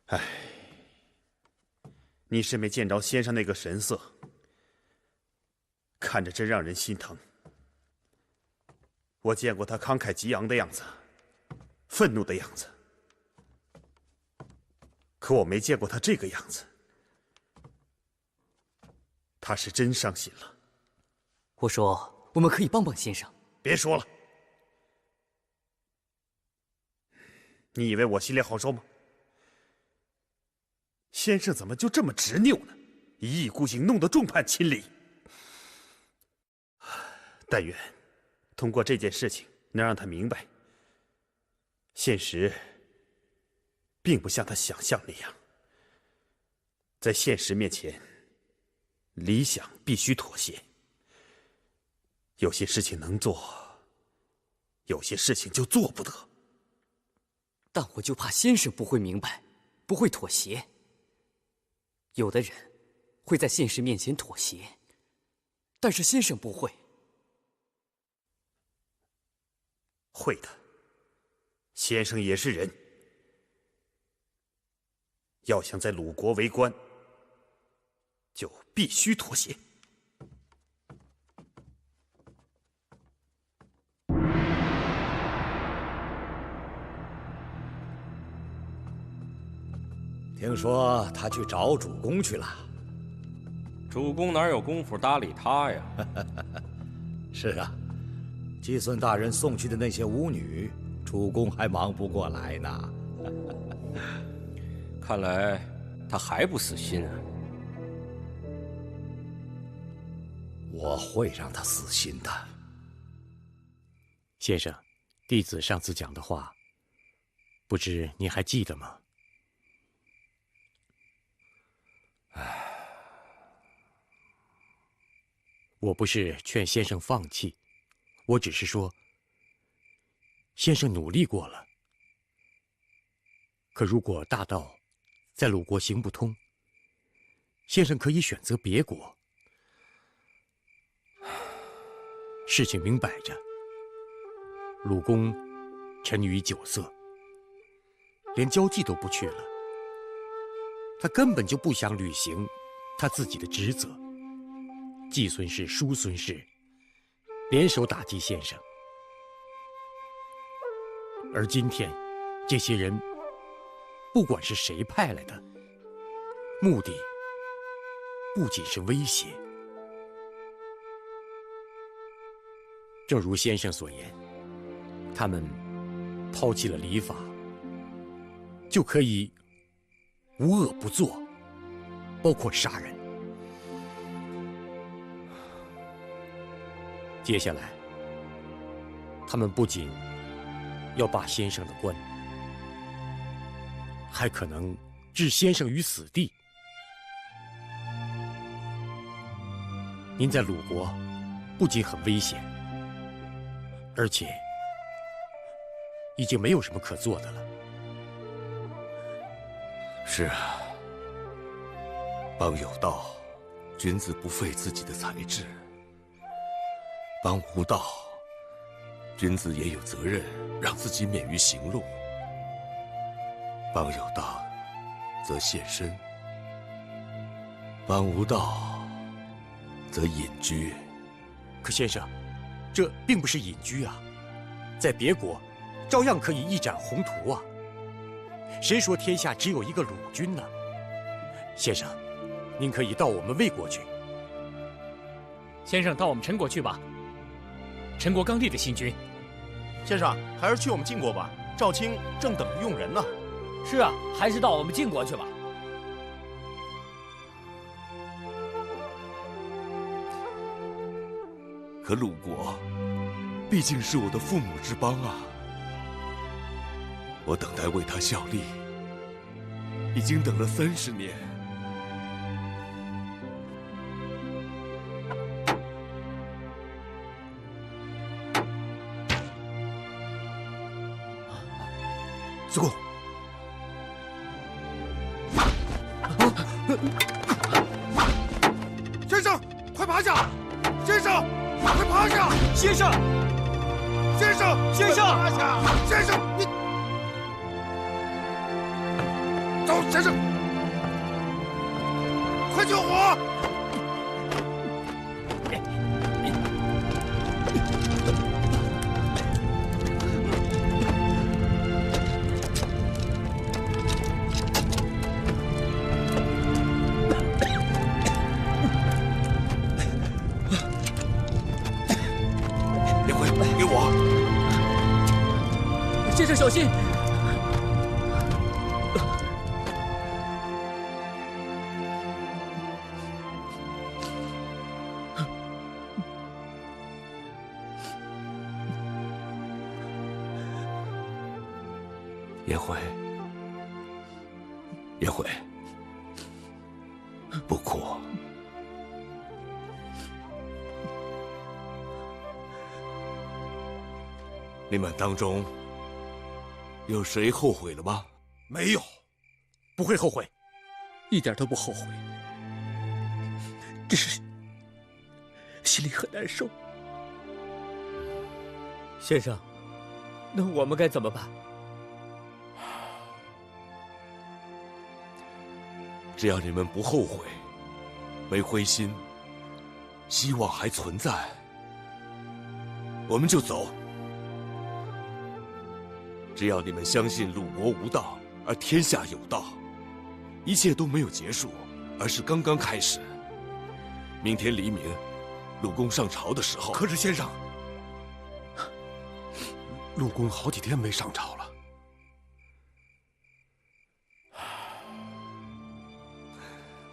唉，你是没见着先生那个神色，看着真让人心疼。我见过他慷慨激昂的样子，愤怒的样子，可我没见过他这个样子。他是真伤心了。我说，我们可以帮帮先生。别说了，你以为我心里好受吗？先生怎么就这么执拗呢？一意孤行，弄得众叛亲离。但愿通过这件事情，能让他明白，现实并不像他想象那样。在现实面前，理想必须妥协。有些事情能做，有些事情就做不得。但我就怕先生不会明白，不会妥协。有的人会在现实面前妥协，但是先生不会。会的，先生也是人。要想在鲁国为官，就必须妥协。听说他去找主公去了。主公哪有功夫搭理他呀？是啊，季孙大人送去的那些巫女，主公还忙不过来呢。看来他还不死心啊。我会让他死心的。先生，弟子上次讲的话，不知您还记得吗？我不是劝先生放弃，我只是说，先生努力过了。可如果大道在鲁国行不通，先生可以选择别国。事情明摆着，鲁公沉溺于酒色，连交际都不去了。他根本就不想履行他自己的职责。季孙氏、叔孙氏联手打击先生，而今天这些人不管是谁派来的，目的不仅是威胁。正如先生所言，他们抛弃了礼法，就可以无恶不作，包括杀人。接下来，他们不仅要罢先生的官，还可能置先生于死地。您在鲁国不仅很危险，而且已经没有什么可做的了。是啊，帮有道，君子不费自己的才智；帮无道，君子也有责任让自己免于刑戮。帮有道，则献身；帮无道，则隐居。可先生，这并不是隐居啊，在别国，照样可以一展宏图啊。谁说天下只有一个鲁君呢？先生，您可以到我们魏国去。先生到我们陈国去吧。陈国刚立的新君。先生，还是去我们晋国吧。赵卿正等着用人呢。是啊，还是到我们晋国去吧。可鲁国毕竟是我的父母之邦啊，我等待为他效力，已经等了30年。子贡，先生，快趴下！先生，快趴下！先生，先生，先生，趴下！先生，你走！先生，快救火！给我！先生小心！颜回，颜回，不哭。你们当中有谁后悔了吗？没有，不会后悔，一点都不后悔，只是心里很难受。先生，那我们该怎么办？只要你们不后悔，没灰心，希望还存在，我们就走。只要你们相信鲁国无道，而天下有道，一切都没有结束，而是刚刚开始。明天黎明，鲁公上朝的时候，可是先生，鲁公好几天没上朝了。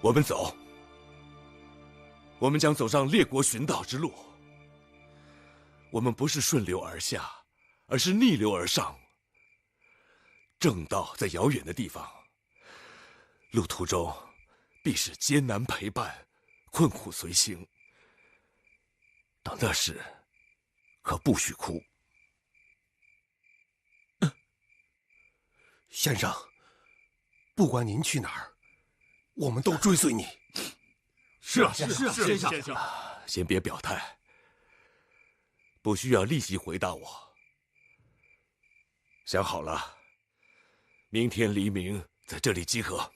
我们走，我们将走上列国寻道之路。我们不是顺流而下，而是逆流而上。正道在遥远的地方，路途中必是艰难陪伴，困苦随行。到那时，可不许哭。先生，不管您去哪儿，我们都追随你。是啊，先生。先别表态，不需要立即回答我。想好了，明天黎明在这里集合。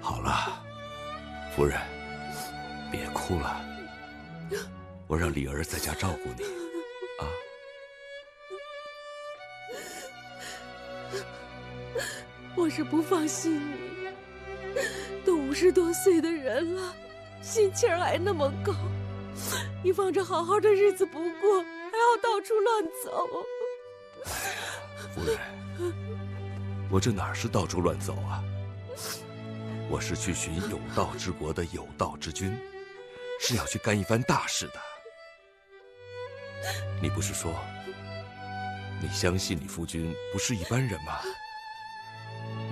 好了，夫人，别哭了，我让李儿在家照顾你，啊。我是不放心你，都50多岁的人了，心气儿还那么高，你放着好好的日子不过，还要到处乱走。夫人，我这哪是到处乱走啊？我是去寻有道之国的有道之君，是要去干一番大事的。你不是说你相信你夫君不是一般人吗？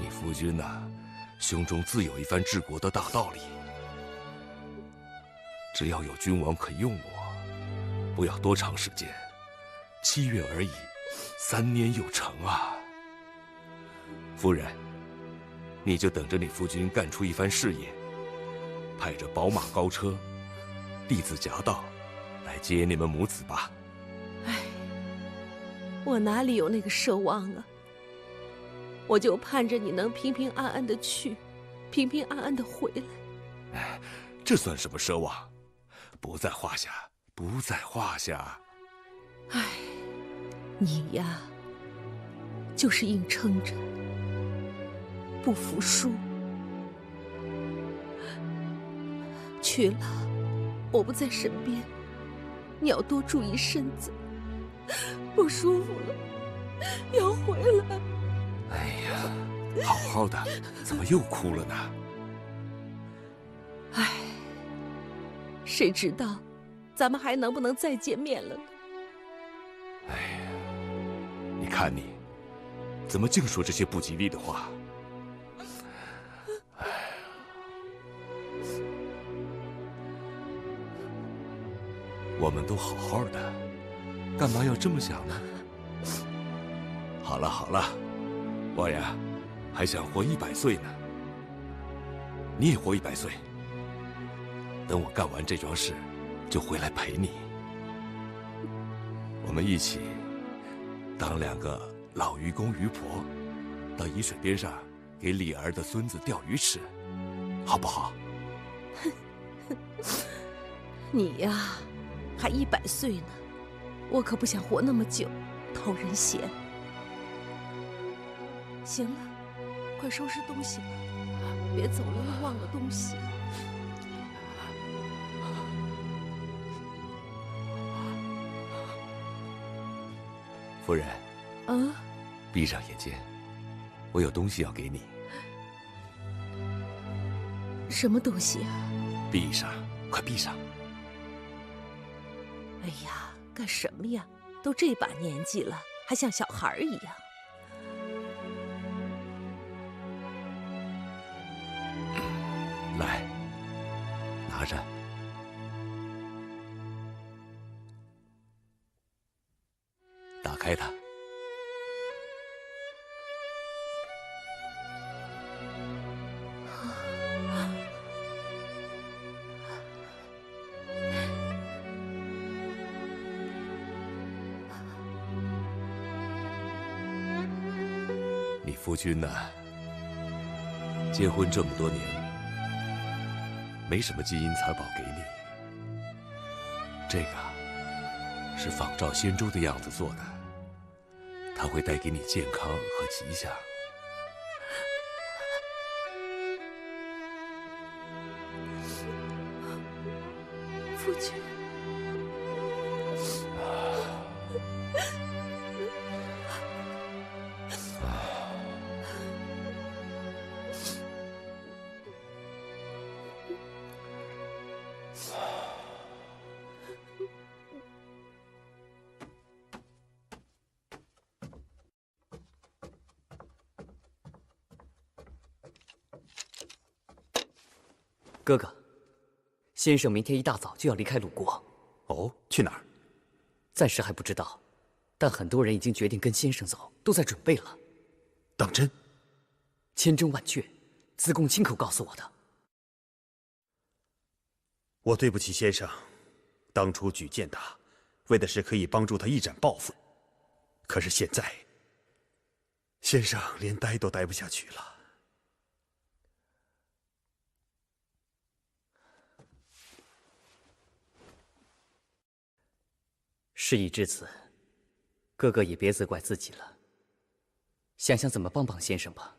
你夫君呐，胸中自有一番治国的大道理。只要有君王肯用我，不要多长时间，7月而已，3年有成啊。夫人，你就等着你夫君干出一番事业，派着宝马高车，弟子夹道来接你们母子吧。唉，我哪里有那个奢望啊？我就盼着你能平平安安的去，平平安安的回来。这算什么奢望？不在话下，不在话下。唉，你呀，就是硬撑着，不服输。去了，我不在身边，你要多注意身子。不舒服了，要回来。哎呀，好好的，怎么又哭了呢？唉，谁知道咱们还能不能再见面了呢？哎呀，你看你，怎么净说这些不吉利的话？哎呀，我们都好好的，干嘛要这么想呢？好了好了，我呀，还想活100岁呢。你也活100岁。等我干完这桩事，就回来陪你。我们一起当2个老渔公渔婆，到沂水边上给李儿的孙子钓鱼吃，好不好？你呀，还100岁呢，我可不想活那么久，讨人嫌。行了，快收拾东西吧，别走了又忘了东西。夫人，啊，闭上眼睛，我有东西要给你。什么东西啊？闭上，快闭上。哎呀，干什么呀？都这把年纪了，还像小孩一样。来，拿着。打开它。你夫君呢？结婚这么多年，没什么金银财宝给你。这个是仿照仙舟的样子做的，它会带给你健康和吉祥。夫君。哥哥，先生明天一大早就要离开鲁国。哦，去哪儿？暂时还不知道，但很多人已经决定跟先生走，都在准备了。当真？千真万确，资公亲口告诉我的。我对不起先生，当初举荐他，为的是可以帮助他一展抱负。可是现在，先生连待都待不下去了。事已至此，哥哥也别责怪自己了，想想怎么帮帮先生吧。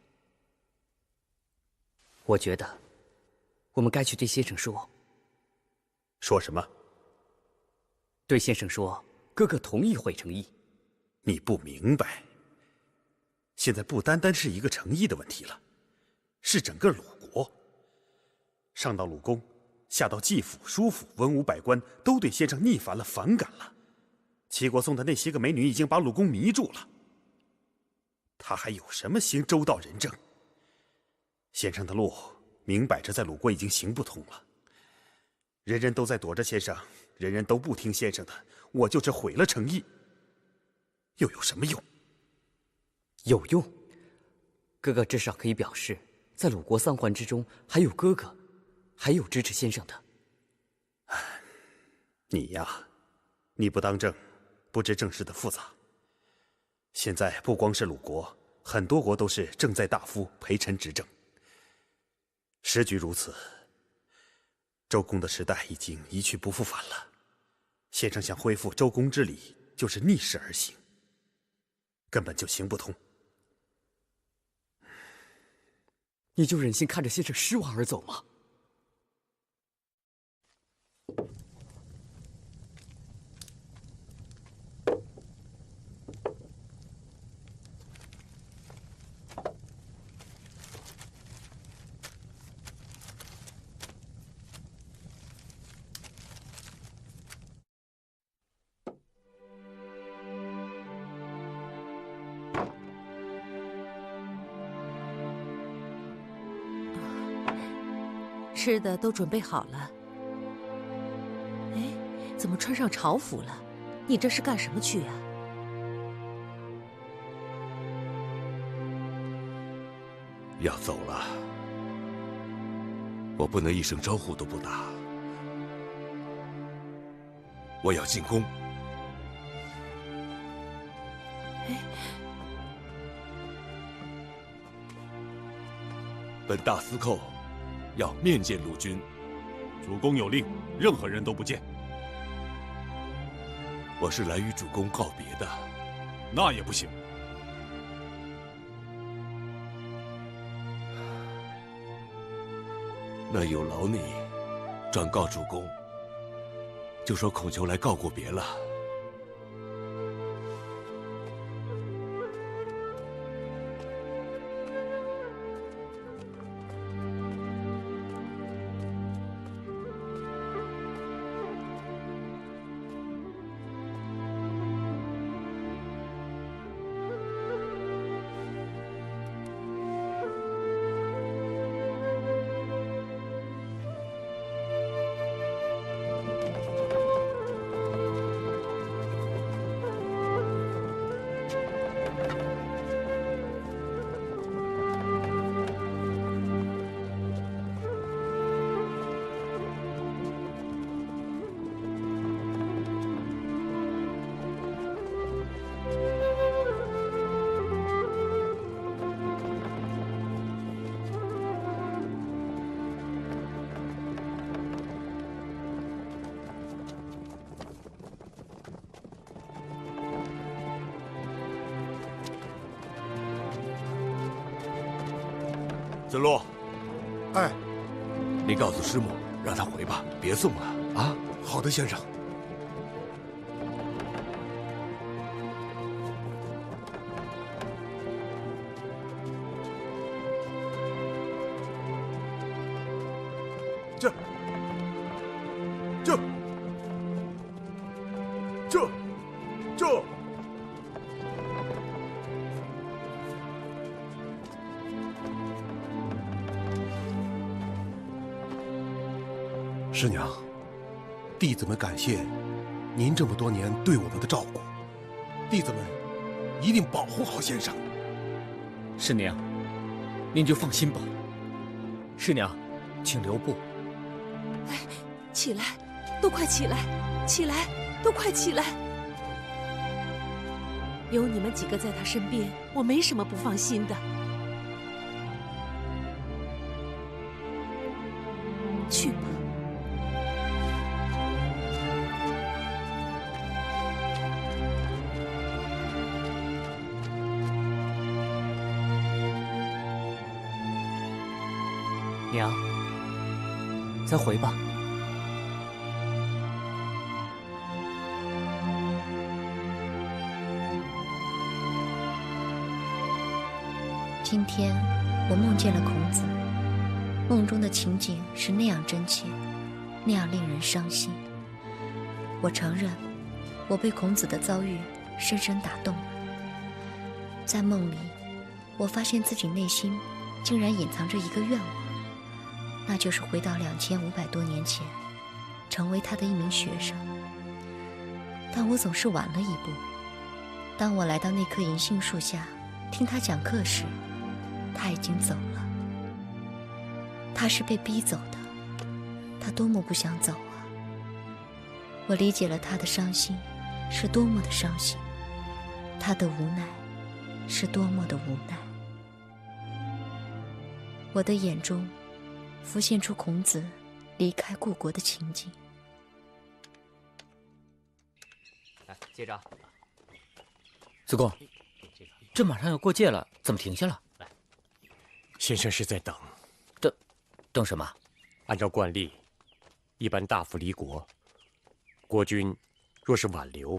我觉得，我们该去对先生说。说什么？对先生说，哥哥同意会成义。你不明白，现在不单单是一个成义的问题了，是整个鲁国，上到鲁公，下到季府、叔府，文武百官都对先生逆反了、反感了。齐国送的那些个美女已经把鲁公迷住了，他还有什么行周道仁政？先生的路明摆着在鲁国已经行不通了，人人都在躲着先生，人人都不听先生的，我就是毁了成义，又有什么用？有用，哥哥至少可以表示，在鲁国3桓之中还有哥哥，还有支持先生的。你呀，你不当政，不知政事的复杂。现在不光是鲁国，很多国都是正在大夫陪臣执政。时局如此，周公的时代已经一去不复返了。先生想恢复周公之礼，就是逆势而行，根本就行不通。你就忍心看着先生失望而走吗？吃的都准备好了。哎，怎么穿上朝服了？你这是干什么去呀？要走了，我不能一声招呼都不打。我要进宫。本大司寇要面见陆军。主公有令，任何人都不见。我是来与主公告别的。那也不行。那有劳你转告主公，就说孔丘来告过别了。子路，哎，你告诉师母，让他回吧，别送了啊。好的，先生。这。师娘，弟子们感谢您这么多年对我们的照顾，弟子们一定保护好先生。师娘，您就放心吧。师娘，请留步。哎，起来，都快起来，起来，都快起来！有你们几个在他身边，我没什么不放心的。去吧。娘，咱回吧。今天我梦见了孔子，梦中的情景是那样真切，那样令人伤心。我承认，我被孔子的遭遇深深打动了。在梦里，我发现自己内心竟然隐藏着一个愿望，那就是回到2500多年前，成为他的一名学生。但我总是晚了一步。当我来到那棵银杏树下，听他讲课时，他已经走了。他是被逼走的，他多么不想走啊！我理解了他的伤心是多么的伤心，他的无奈是多么的无奈。我的眼中浮现出孔子离开故国的情景。来，接着。子贡，这马上要过界了，怎么停下了？先生是在等。等什么？按照惯例，一般大夫离国，国君若是挽留，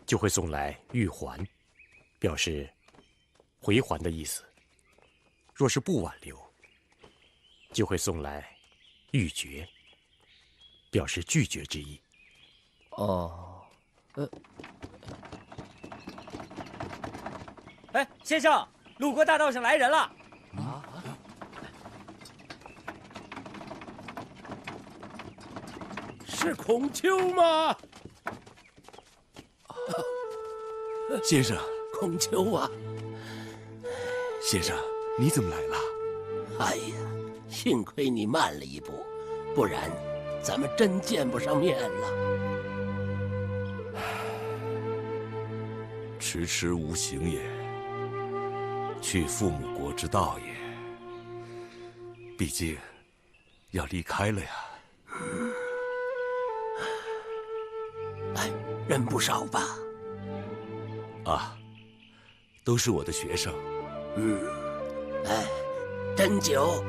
就会送来玉环，表示回还的意思；若是不挽留，就会送来玉珏，表示拒绝之意。哦，哎，先生，鲁国大道上来人了。是孔丘吗？先生，孔丘啊！先生，你怎么来了？哎呀，幸亏你慢了一步，不然咱们真见不上面了。迟迟无行也，去父母国之道也。毕竟要离开了呀。哎，人不少吧？啊，都是我的学生。哎，斟酒。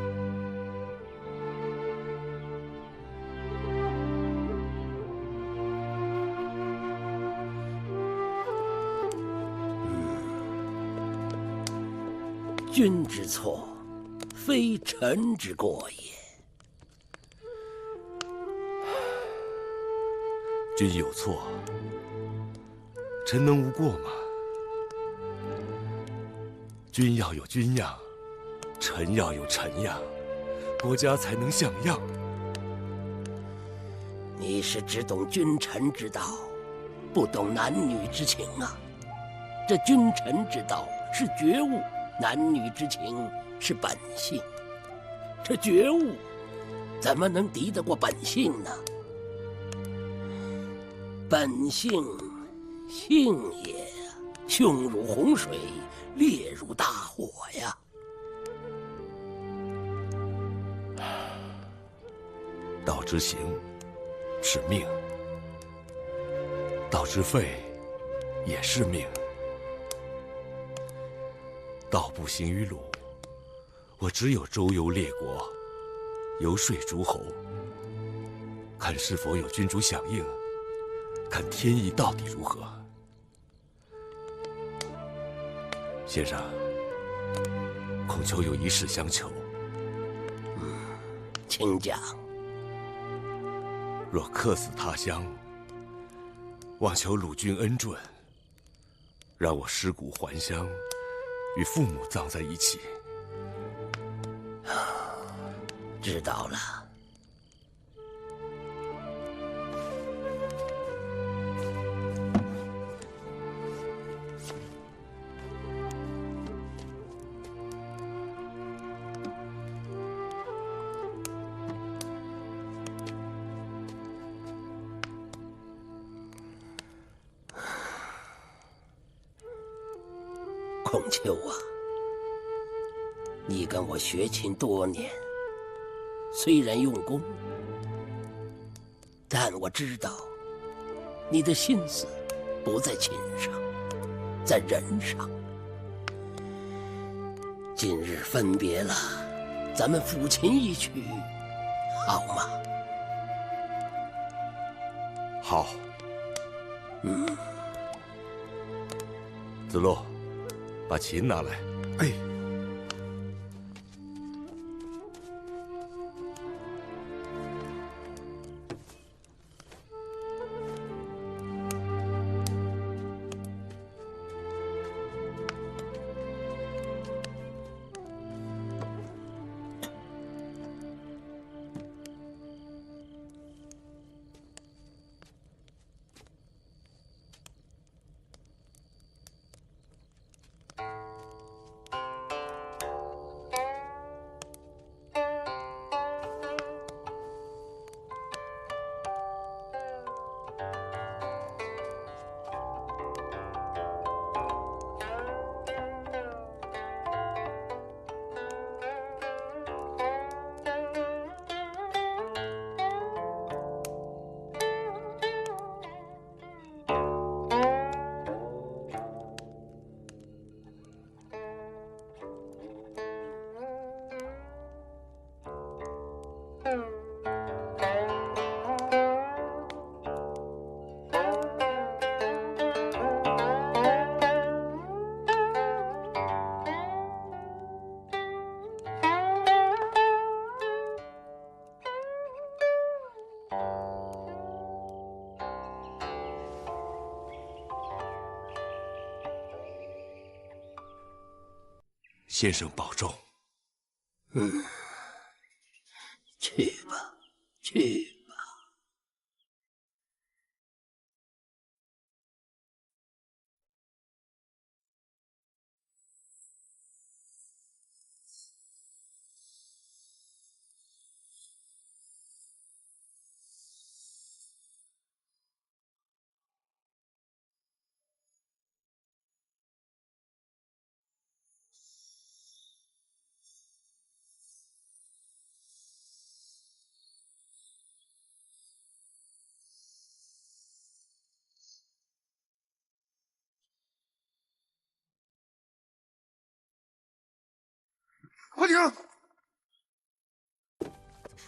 君之错，非臣之过也。君有错，臣能无过吗？君要有君样，臣要有臣样，国家才能像样。你是只懂君臣之道，不懂男女之情啊！这君臣之道是觉悟，男女之情是本性。这觉悟怎么能敌得过本性呢？本性，性也，凶如洪水，烈如大火呀！道之行是命，道之废也是命。道不行于鲁，我只有周游列国，游说诸侯，看是否有君主响应，看天意到底如何。先生，孔丘有一事相求。请讲。若客死他乡，望求鲁君恩准，让我尸骨还乡，与父母葬在一起。知道了。孔丘啊，你跟我学琴多年，虽然用功，但我知道你的心思不在琴上，在人上。今日分别了，咱们抚琴一曲，好吗？好。子路，把琴拿来。哎。先生保重。去吧，去吧。快点！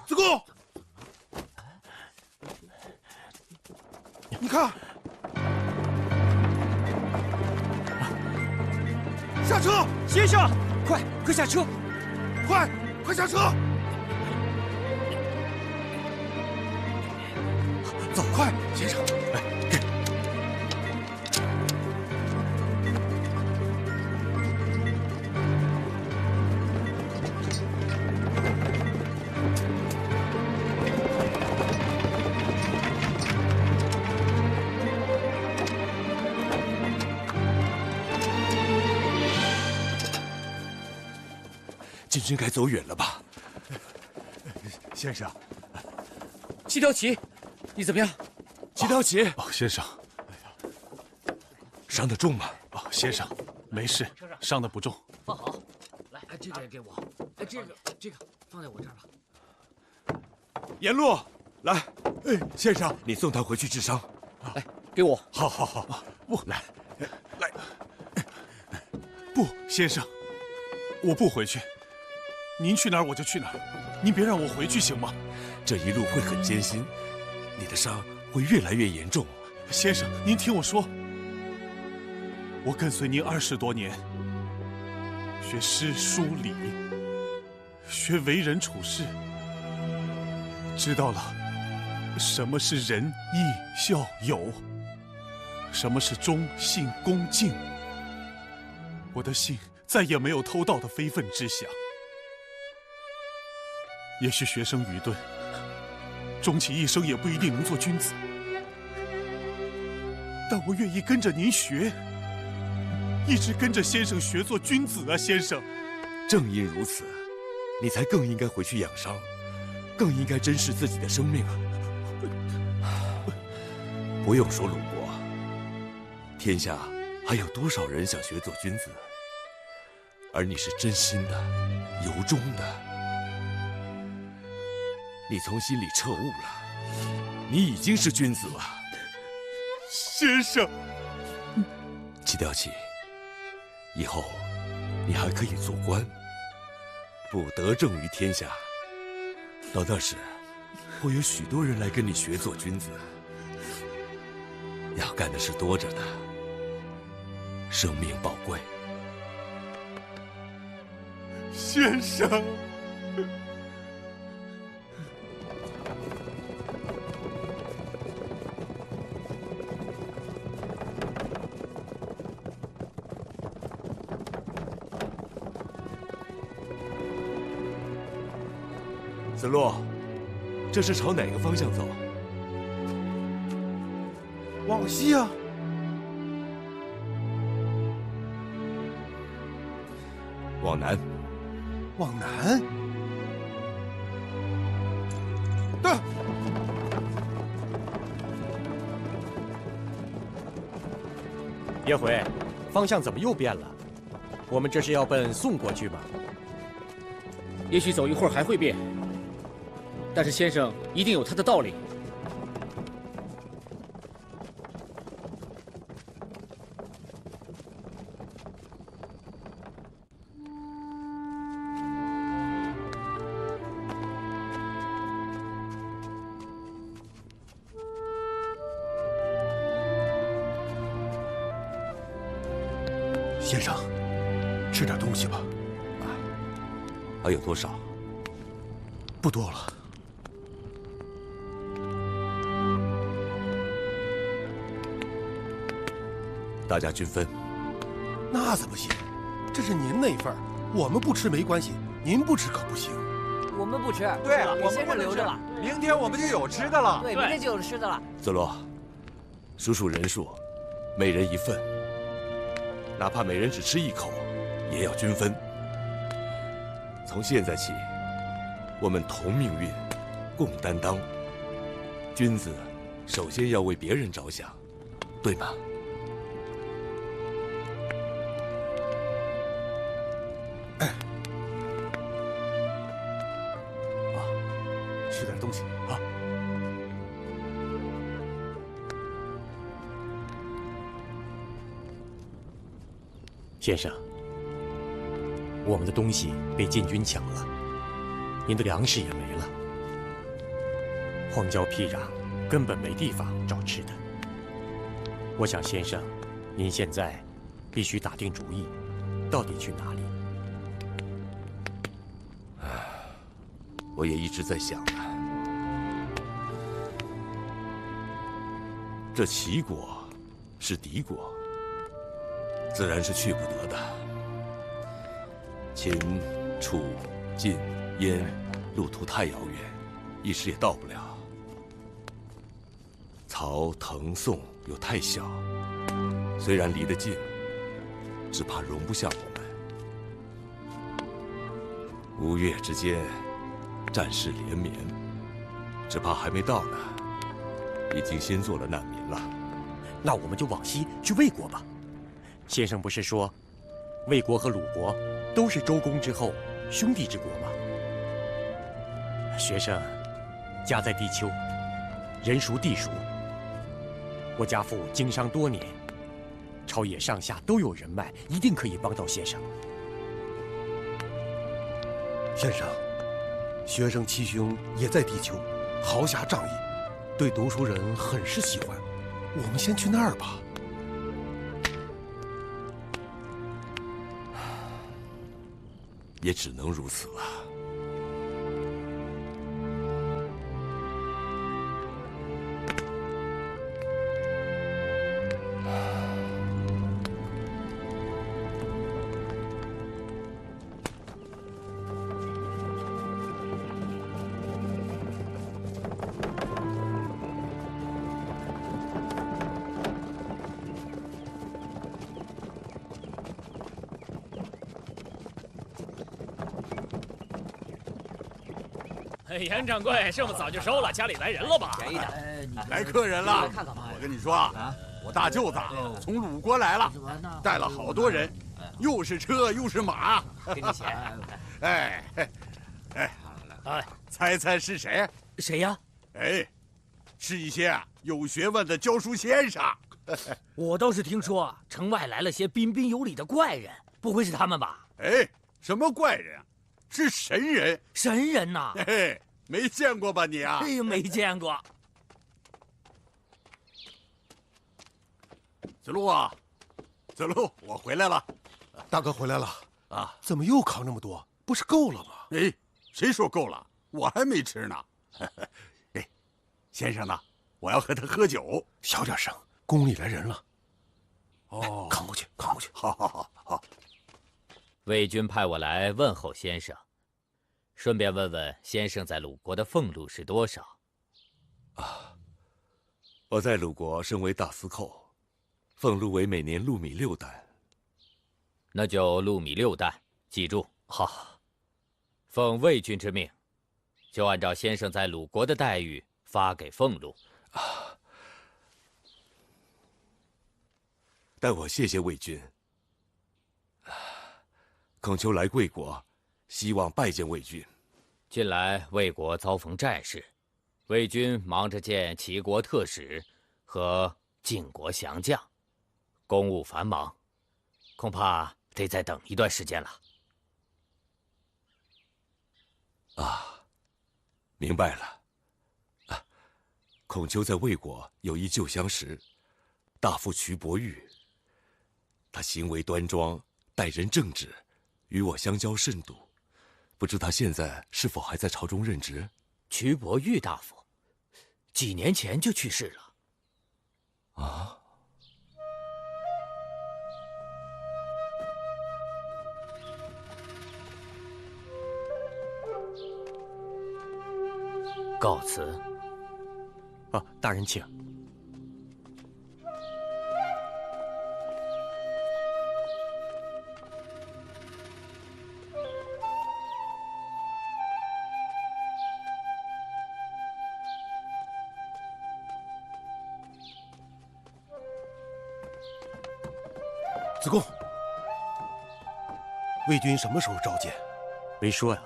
子贡，你看，下车！先生，快下车！快下车！走，快，先生，来，给。禁军该走远了吧？先生，七条旗，你怎么样？七条旗，先生，伤得重吗？先生，没事，伤得不重。放好，来，这个也给我，这个放在我这儿吧。沿路来，先生，你送他回去治伤。来，给我。好，不来，不，先生，我不回去。您去哪儿我就去哪儿，您别让我回去行吗？这一路会很艰辛，你的伤会越来越严重。先生，您听我说，我跟随您20多年，学诗书礼，学为人处事，知道了什么是仁义孝友，什么是忠信恭敬。我的心再也没有偷盗的非分之想。也许学生愚钝，终其一生也不一定能做君子，但我愿意跟着您学，一直跟着先生学做君子啊，先生。正因如此，你才更应该回去养伤，更应该珍视自己的生命啊！不用说鲁国，天下还有多少人想学做君子？而你是真心的，由衷的。你从心里彻悟了，你已经是君子了，先生。七条旗，以后你还可以做官，不得政于天下。到那时，会有许多人来跟你学做君子。要干的事多着呢，生命宝贵。先生。子路，这是朝哪个方向走？往西啊。往南。往南。对。叶回，方向怎么又变了？我们这是要奔宋国去吗？也许走一会儿还会变。但是先生一定有他的道理。先生，吃点东西吧。还有多少？不多了。大家均分。那怎么行？这是您那份儿，我们不吃没关系，您不吃可不行。我们不吃，对，给先生留着了。明天我们就有吃的了。对，明天就有吃的了。子路，数数人数，每人一份，哪怕每人只吃一口，也要均分。从现在起，我们同命运，共担当。君子首先要为别人着想，对吗？吃点东西啊！先生，我们的东西被禁军抢了，您的粮食也没了，荒郊僻壤，根本没地方找吃的。我想，先生，您现在必须打定主意，到底去哪里？我也一直在想啊，这齐国是敌国，自然是去不得的。秦、楚、晋、燕，路途太遥远，一时也到不了。曹、滕、宋又太小，虽然离得近，只怕容不下我们。吴越之间，战事连绵，只怕还没到呢，已经先做了难民了。那我们就往西去魏国吧。先生不是说，魏国和鲁国都是周公之后兄弟之国吗？学生家在地丘，人熟地熟。我家父经商多年，朝野上下都有人脉，一定可以帮到先生。先生，学生齐兄也在地丘，豪侠仗义，对读书人很是喜欢。我们先去那儿吧。也只能如此了。严掌柜，是不是早就收了？家里来人了吧？便宜的，来客人了。我跟你说啊，我大舅子从鲁国来了，带了好多人，又是车又是马。给你钱。哎，猜猜是谁？谁呀？哎，是一些有学问的教书先生。我倒是听说城外来了些彬彬有礼的怪人，不会是他们吧？哎，什么怪人啊？是神人。神人呐！嘿，没见过吧你啊？哎呦，没见过。子路啊，子路，我回来了。大哥回来了啊？怎么又烤那么多？不是够了吗？哎，谁说够了？我还没吃呢。哎，先生呢？我要和他喝酒。小点声，宫里来人了。哦，扛过去，扛过去。好。魏军派我来问候先生，顺便问问先生在鲁国的俸禄是多少？啊，我在鲁国身为大司寇，俸禄为每年禄米6担。那就禄米6担，记住。好，奉魏军之命，就按照先生在鲁国的待遇发给俸禄。啊，代我谢谢魏军。孔丘来贵国，希望拜见魏军。近来魏国遭逢战事，魏军忙着见齐国特使和晋国降将，公务繁忙，恐怕得再等一段时间了。啊，明白了。啊，孔丘在魏国有一旧相识，大夫瞿伯玉。他行为端庄，待人正直。与我相交甚笃，不知他现在是否还在朝中任职？瞿伯玉大夫，几年前就去世了。啊！告辞。啊，大人请。子贡，魏军什么时候召见？没说呀。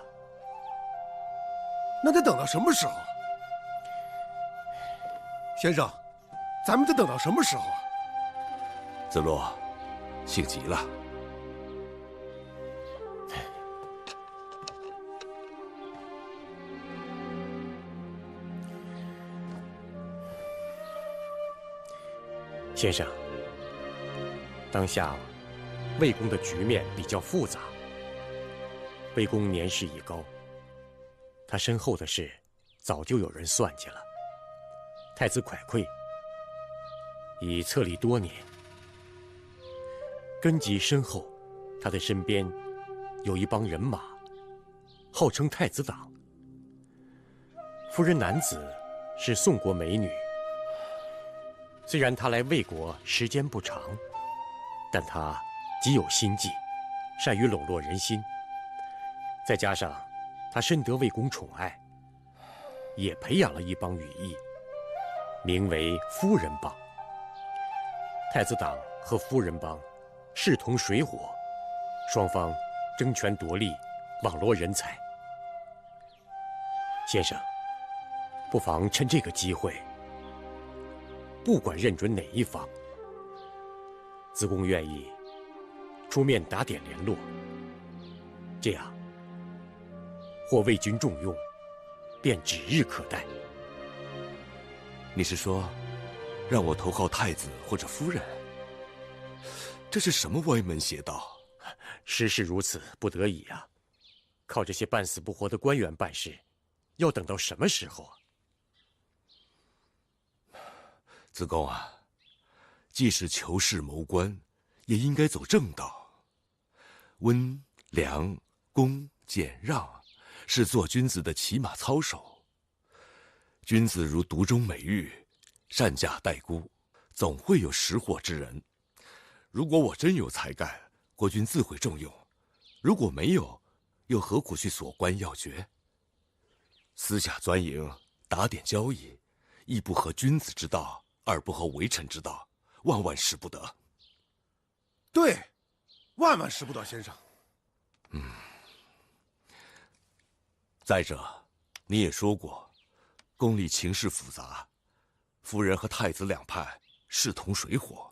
那得等到什么时候啊？先生，咱们得等到什么时候啊？子路，性急了。先生，当下魏公的局面比较复杂。魏公年事已高，他身后的事早就有人算计了。太子蒯聩已册立多年，根基深厚，他的身边有一帮人马，号称太子党。夫人南子是宋国美女，虽然她来魏国时间不长，但她极有心计，善于笼络人心。再加上她深得魏公宠爱，也培养了一帮羽翼，名为夫人帮。太子党和夫人帮势同水火，双方争权夺利，网罗人才。先生，不妨趁这个机会，不管认准哪一方，子贡愿意出面打点联络，这样获魏军重用，便指日可待。你是说，让我投靠太子或者夫人？这是什么歪门邪道？时事如此，不得已啊！靠这些半死不活的官员办事，要等到什么时候啊？子贡啊，既是求仕谋官，也应该走正道。温良恭俭让，是做君子的起码操守。君子如独钟美玉，善价待孤，总会有识货之人。如果我真有才干，国君自会重用；如果没有，又何苦去索官要爵？私下钻营，打点交易，一不合君子之道，二不合为臣之道，万万使不得。对，万万使不得，先生。再者，你也说过，宫里情势复杂，夫人和太子两派势同水火。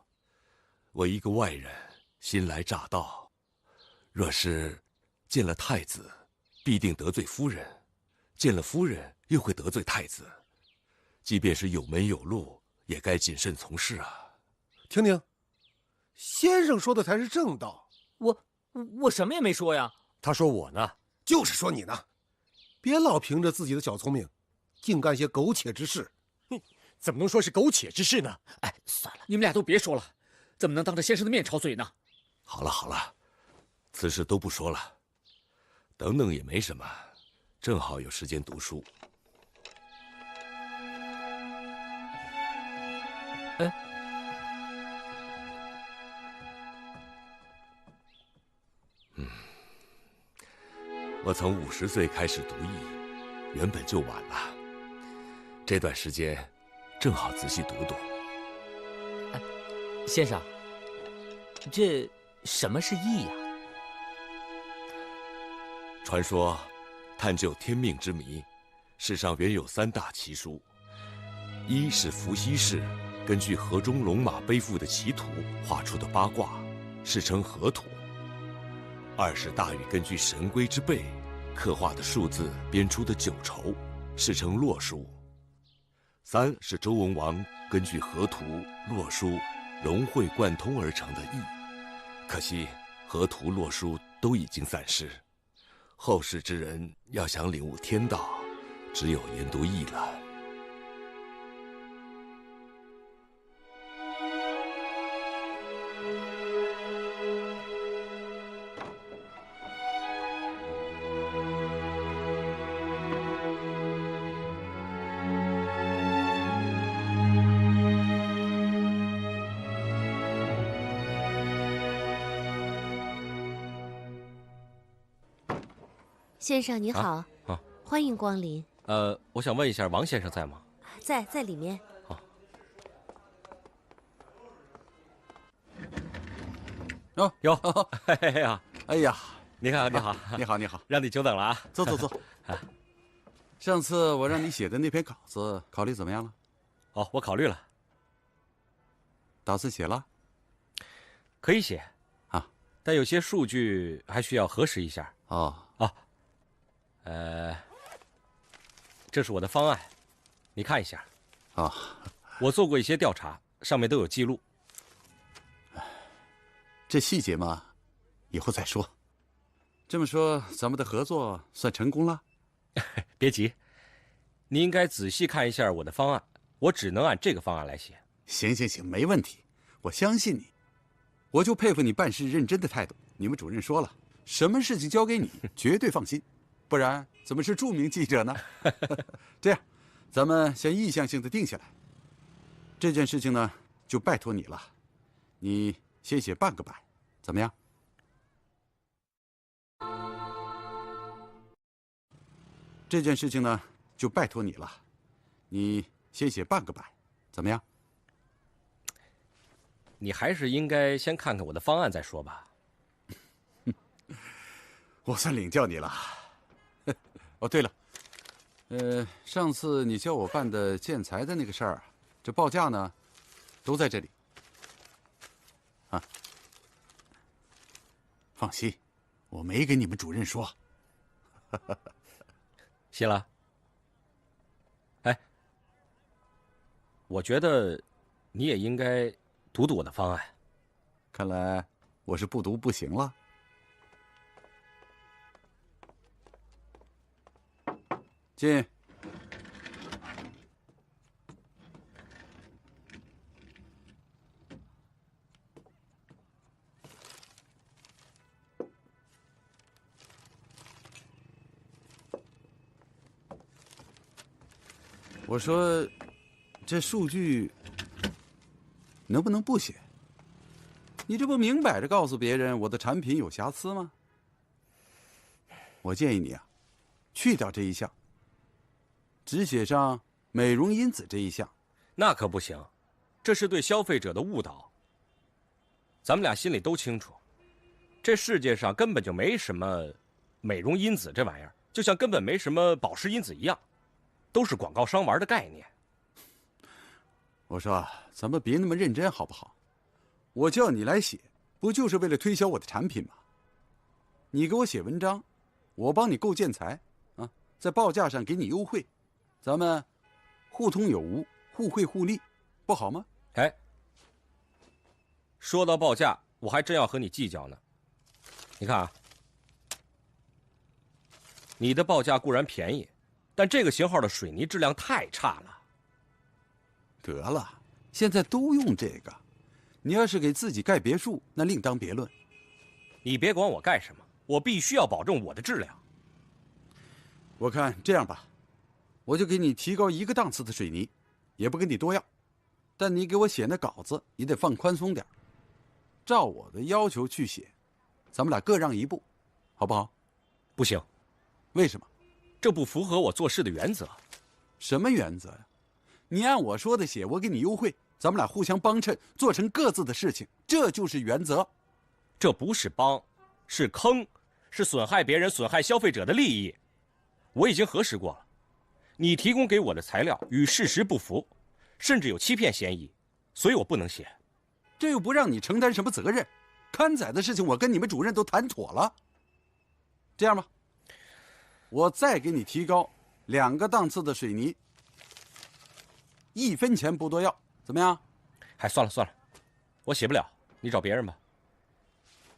我一个外人，新来乍到，若是见了太子，必定得罪夫人；见了夫人，又会得罪太子。即便是有门有路，也该谨慎从事啊。听听，先生说的才是正道。我什么也没说呀。他说我呢，就是说你呢。别老凭着自己的小聪明，净干些苟且之事。怎么能说是苟且之事呢？哎，算了，你们俩都别说了，怎么能当着先生的面吵嘴呢？好了好了，此事都不说了，等等也没什么，正好有时间读书。我从50岁开始读艺，原本就晚了。这段时间，正好仔细读读。先生，这什么是义呀？传说，探究天命之谜，世上原有3大奇书：一是伏羲氏根据河中龙马背负的奇图画出的八卦，世称河图；二是大禹根据神龟之背刻画的数字编出的九畴，世称洛书；三是周文王根据河图、洛书融会贯通而成的易。可惜河图、洛书都已经散失，后世之人要想领悟天道，只有研读易了。先生你好，欢迎光临。我想问一下，王先生在吗？在里面。有，嘿嘿嘿啊！哎呀，你好，你好，你好，你好，让你久等了啊！坐坐坐。上次我让你写的那篇稿子，考虑怎么样了？哦，我考虑了。打算写了？可以写啊，但有些数据还需要核实一下。哦。这是我的方案，你看一下。啊，我做过一些调查，上面都有记录。这细节嘛，以后再说。这么说，咱们的合作算成功了？别急，你应该仔细看一下我的方案，我只能按这个方案来写。行，没问题，我相信你。我就佩服你办事认真的态度。你们主任说了，什么事情交给你，绝对放心，不然怎么是著名记者呢？这样，咱们先意向性的定下来。这件事情呢，就拜托你了，你先写半个版，怎么样？这件事情呢，就拜托你了，你先写半个版，怎么样？你还是应该先看看我的方案再说吧。我算领教你了。哦，对了，上次你叫我办的建材的那个事儿，这报价呢，都在这里。啊，放心，我没跟你们主任说。谢了。哎，我觉得你也应该读读我的方案。看来我是不读不行了。进。我说，这数据能不能不写？你这不明摆着告诉别人我的产品有瑕疵吗？我建议你啊，去掉这一项，只写上美容因子这一项。那可不行，这是对消费者的误导。咱们俩心里都清楚，这世界上根本就没什么美容因子这玩意儿，就像根本没什么保湿因子一样，都是广告商玩的概念。我说，咱们别那么认真好不好？我叫你来写，不就是为了推销我的产品吗？你给我写文章，我帮你购建材，啊，在报价上给你优惠，咱们互通有无，互惠互利，不好吗？哎，说到报价，我还真要和你计较呢。你看啊，你的报价固然便宜，但这个型号的水泥质量太差了。得了，现在都用这个。你要是给自己盖别墅，那另当别论。你别管我盖什么，我必须要保证我的质量。我看这样吧，我就给你提高一个档次的水泥，也不跟你多要，但你给我写那稿子也得放宽松点，照我的要求去写，咱们俩各让一步，好不好？不行。为什么？这不符合我做事的原则。什么原则呀？你按我说的写，我给你优惠，咱们俩互相帮衬，做成各自的事情，这就是原则。这不是帮，是坑，是损害别人、损害消费者的利益。我已经核实过了，你提供给我的材料与事实不符，甚至有欺骗嫌疑，所以我不能写。这又不让你承担什么责任，刊载的事情我跟你们主任都谈妥了。这样吧，我再给你提高2个档次的水泥，1分钱不多要，怎么样？哎，算了，我写不了，你找别人吧。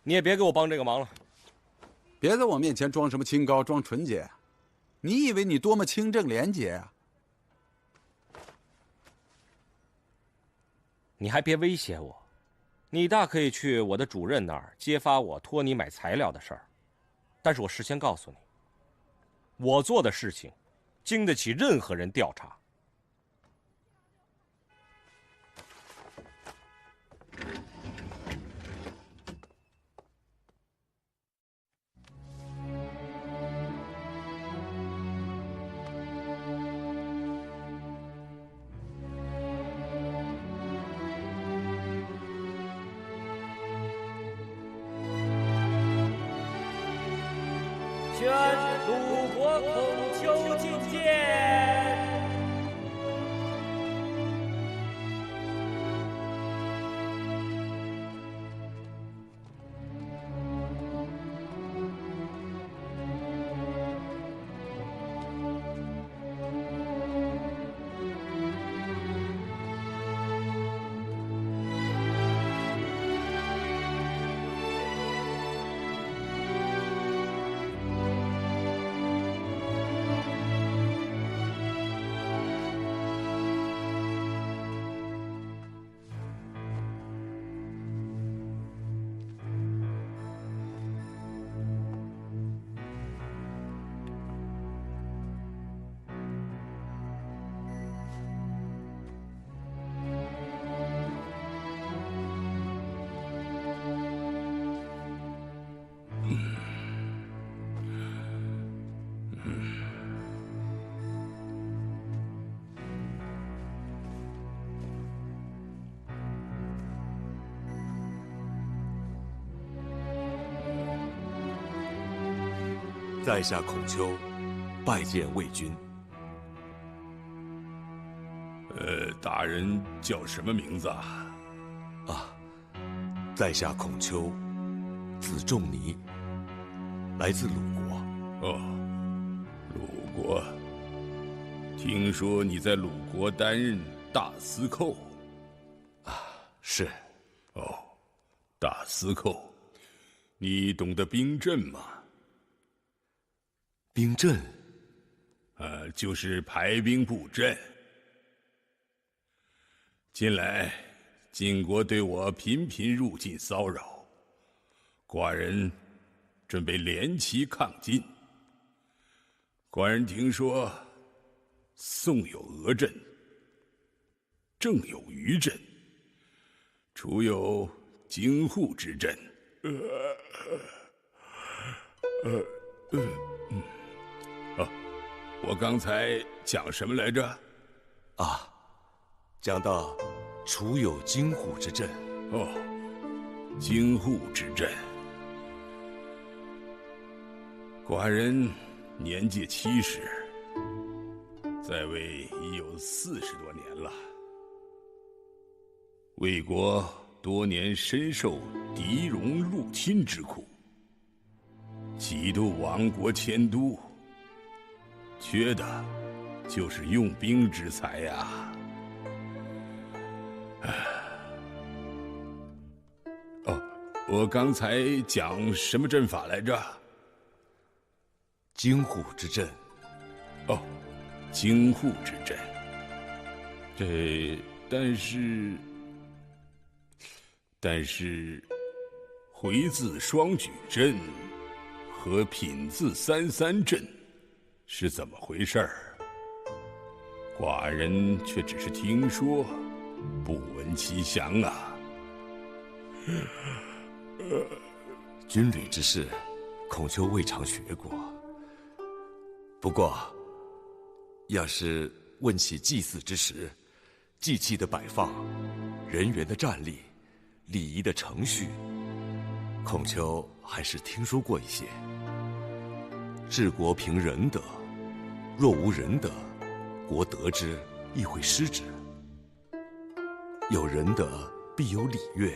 你也别给我帮这个忙了。别在我面前装什么清高，装纯洁。你以为你多么清正廉洁啊？你还别威胁我，你大可以去我的主任那儿揭发我托你买材料的事儿，但是我事先告诉你，我做的事情经得起任何人调查。宣鲁国孔丘进谏。在下孔丘，拜见魏君。大人叫什么名字啊？在下孔丘，字仲尼，来自鲁国。鲁国。听说你在鲁国担任大司寇。是。大司寇，你懂得兵阵吗？兵阵？就是排兵布阵。近来晋国对我频频入境骚扰，寡人准备联齐抗晋。寡人听说，宋有俄阵，郑有虞阵，楚有京户之阵。我刚才讲什么来着？讲到楚有京户之阵。京户之阵。寡人年届70，在位已有40多年了。魏国多年深受敌戎入侵之苦，几度亡国迁都，缺的就是用兵之才呀。我刚才讲什么阵法来着？京户之阵。京户之阵。但是，回字双举阵和品字33阵是怎么回事儿？寡人却只是听说，不闻其详啊。军旅之事，孔丘未尝学过。不过，要是问起祭祀之时，祭器的摆放、人员的站立、礼仪的程序，孔丘还是听说过一些。治国凭仁德，若无仁德，国得之亦会失之。有仁德，必有礼乐；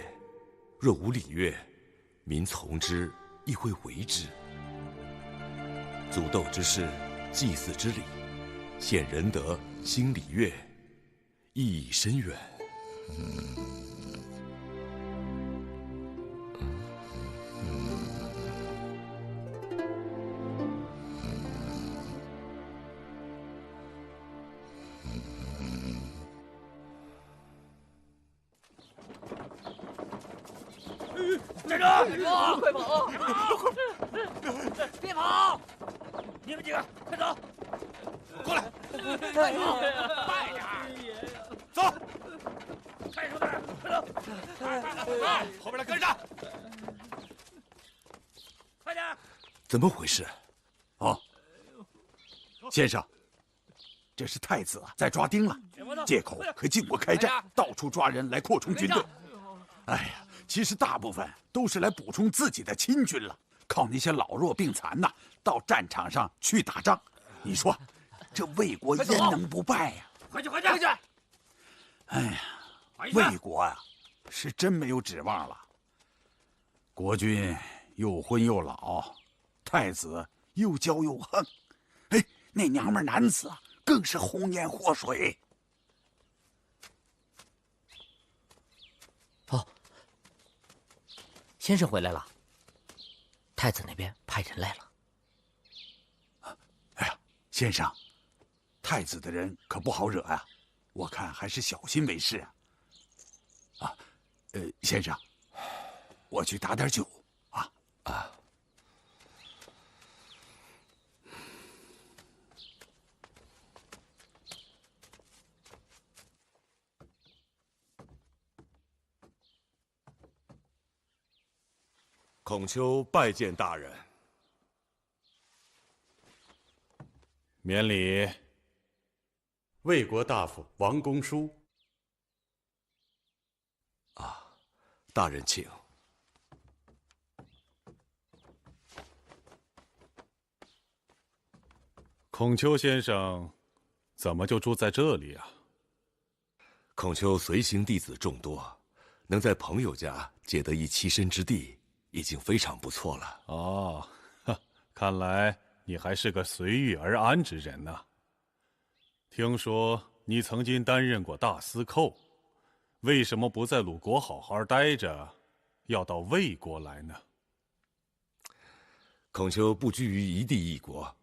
若无礼乐，民从之亦会为之。祖斗之事，祭祀之礼，显仁德，兴礼乐，意义深远。站住！快跑！别跑！你们几个快走！过来！快跑！快点！走！快手点！快走！后边来跟上！快点！怎么回事？先生，这是太子在抓丁了，借口和晋国开战，到处抓人来扩充军队。哎呀，其实大部分都是来补充自己的亲军了，靠那些老弱病残呐，到战场上去打仗。你说，这魏国焉能不败呀？快去！哎呀，魏国啊，是真没有指望了。国君又昏又老，太子又骄又横，哎，那娘们难死啊，更是红颜祸水。先生回来了，太子那边派人来了。哎呀，先生，太子的人可不好惹啊，我看还是小心为是啊。先生，我去打点酒啊。孔丘拜见大人。免礼。魏国大夫王公叔。大人请。孔丘先生，怎么就住在这里啊？孔丘随行弟子众多，能在朋友家借得一栖身之地，已经非常不错了。哦，看来你还是个随遇而安之人呐。听说你曾经担任过大司寇，为什么不在鲁国好好待着，要到魏国来呢？孔丘不居于一地一国，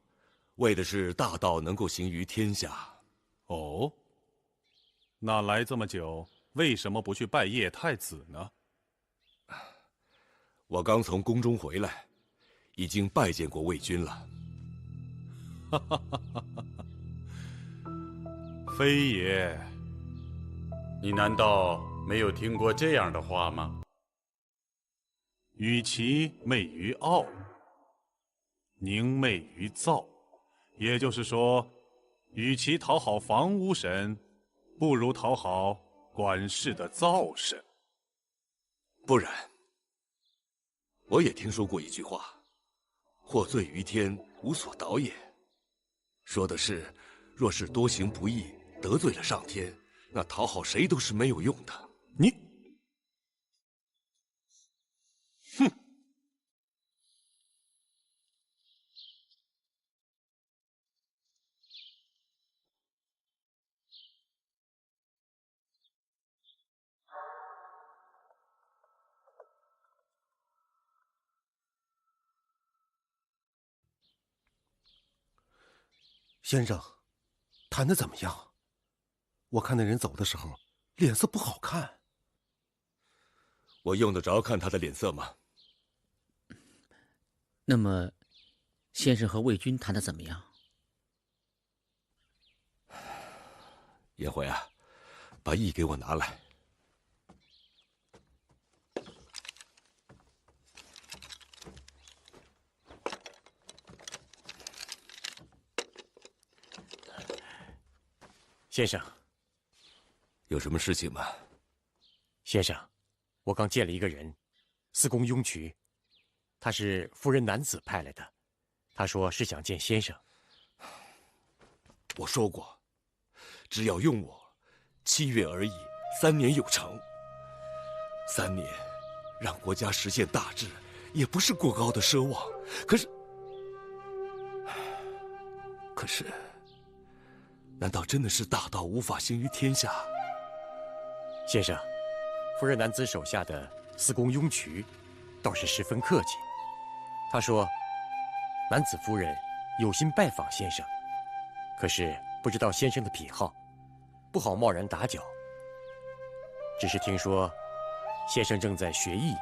为的是大道能够行于天下。哦，那来这么久，为什么不去拜谒太子呢？我刚从宫中回来，已经拜见过魏君了。哈哈哈哈哈！非也，你难道没有听过这样的话吗？与其媚于傲，宁媚于躁。也就是说，与其讨好房屋神，不如讨好管事的灶神。不然，我也听说过一句话：“获罪于天，无所导也。”说的是，若是多行不义，得罪了上天，那讨好谁都是没有用的。你，哼！先生，谈得怎么样？我看那人走的时候，脸色不好看。我用得着看他的脸色吗？那么，先生和魏军谈得怎么样？颜回啊，把义给我拿来。先生，有什么事情吗？先生，我刚见了一个人，司公雍渠，他是夫人男子派来的，他说是想见先生。我说过，只要用我，7月而已，3年有成。3年，让国家实现大治，也不是过高的奢望。可是。难道真的是大道无法行于天下？先生，夫人男子手下的司公雍渠倒是十分客气。他说，男子夫人有心拜访先生，可是不知道先生的癖好，不好贸然打搅。只是听说先生正在学艺，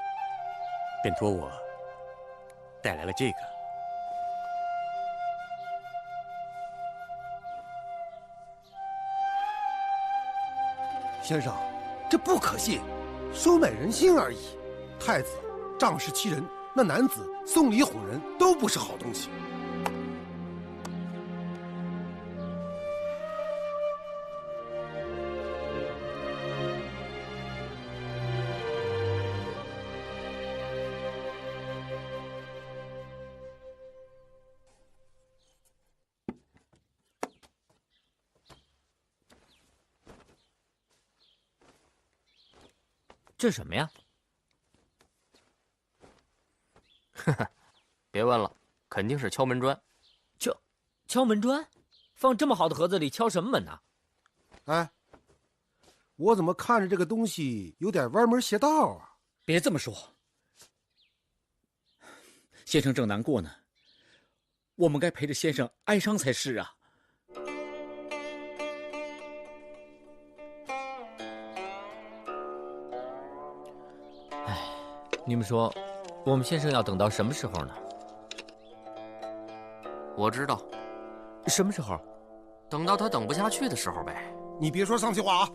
便托我带来了这个。先生，这不可信，收买人心而已。太子仗势欺人，那男子送礼哄人，都不是好东西。这什么呀？呵呵，别问了，肯定是敲门砖。敲门砖？放这么好的盒子里敲什么门呢？哎，我怎么看着这个东西有点歪门邪道啊？别这么说，先生正难过呢，我们该陪着先生哀伤才是啊。你们说，我们先生要等到什么时候呢？我知道，什么时候？等到他等不下去的时候呗。你别说丧气话啊！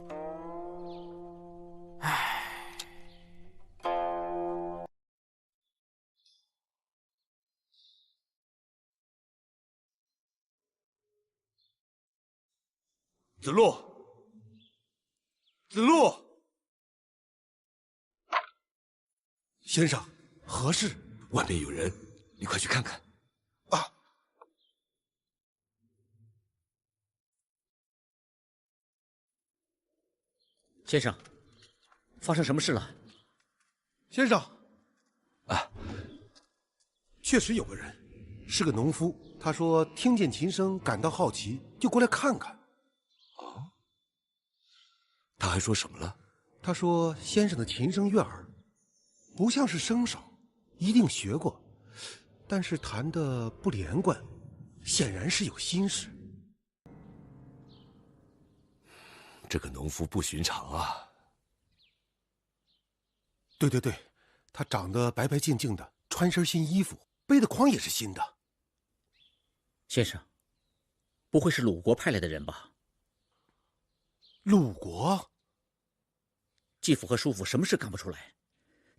子路，子路，先生，何事？外面有人，你快去看看。先生，发生什么事了？先生，确实有个人，是个农夫。他说听见琴声，感到好奇，就过来看看。他还说什么了？他说先生的琴声悦耳，不像是生手，一定学过，但是弹得不连贯，显然是有心事。这个农夫不寻常啊！对，他长得白白净净的，穿身新衣服，背的筐也是新的。先生，不会是鲁国派来的人吧？鲁国？继父和叔父什么事干不出来？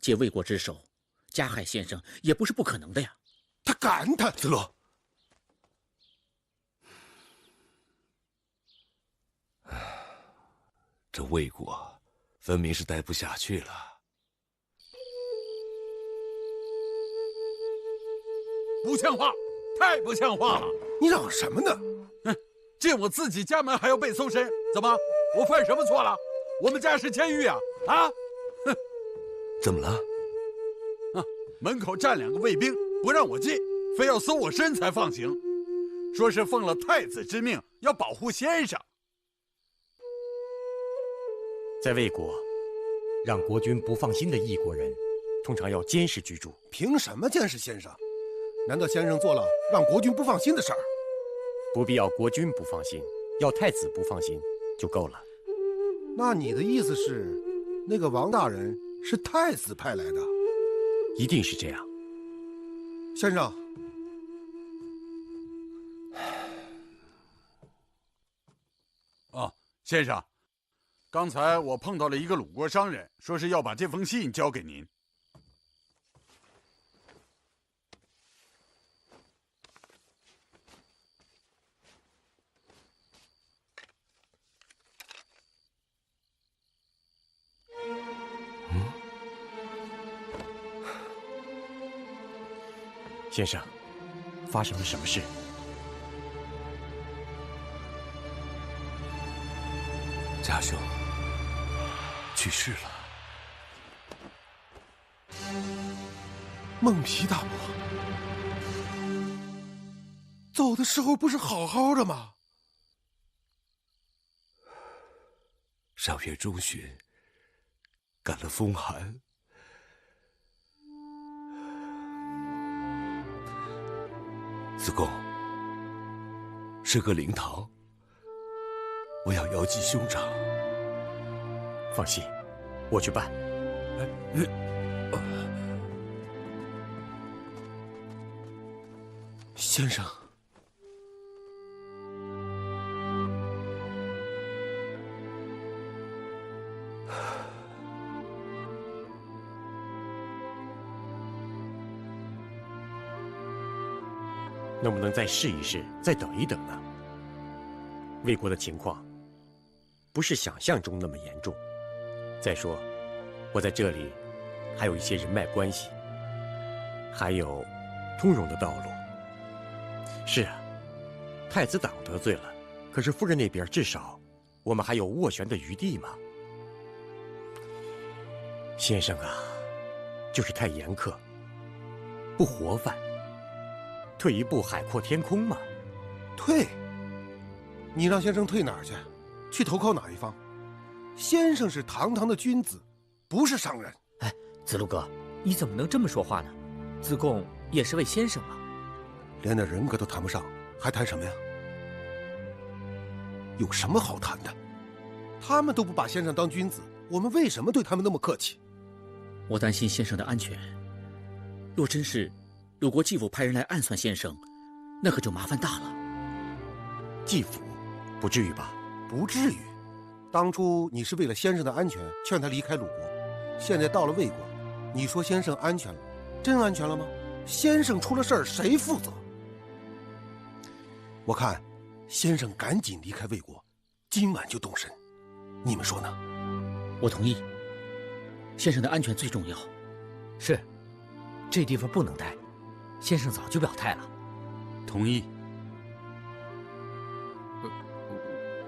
借魏国之手加害先生也不是不可能的呀。他敢！他子路，这魏国分明是待不下去了。不像话，太不像话了！你嚷什么呢？进我自己家门还要被搜身，怎么？我犯什么错了？我们家是监狱啊！啊！哼！怎么了？门口站2个卫兵，不让我进，非要搜我身才放行，说是奉了太子之命要保护先生。在魏国，让国君不放心的异国人，通常要监视居住。凭什么监视先生？难道先生做了让国君不放心的事儿？不必要国君不放心，要太子不放心就够了。那你的意思是，那个王大人是太子派来的？一定是这样。先生，先生，刚才我碰到了一个鲁国商人，说是要把这封信交给您。先生，发生了什么事？家兄去世了。孟皮大伯走的时候不是好好的吗？上月中旬感了风寒，子贡，是个灵堂，我要遥祭兄长。放心，我去办。先生，能不能再试一试，再等一等呢？魏国的情况不是想象中那么严重。再说，我在这里还有一些人脉关系，还有通融的道路。是啊，太子党得罪了，可是夫人那边至少我们还有斡旋的余地嘛。先生啊，就是太严苛，不活泛。退一步，海阔天空嘛。退？你让先生退哪儿去？去投靠哪一方？先生是堂堂的君子，不是商人。哎，子路哥，你怎么能这么说话呢？子贡也是位先生嘛。连那人格都谈不上，还谈什么呀？有什么好谈的？他们都不把先生当君子，我们为什么对他们那么客气？我担心先生的安全。若真是鲁国继父派人来暗算先生，那可就麻烦大了。继父？不至于吧？不至于。当初你是为了先生的安全劝他离开鲁国，现在到了魏国，你说先生安全了，真安全了吗？先生出了事儿谁负责？我看先生赶紧离开魏国，今晚就动身，你们说呢？我同意。先生的安全最重要。是，这地方不能待。先生早就表态了。同意。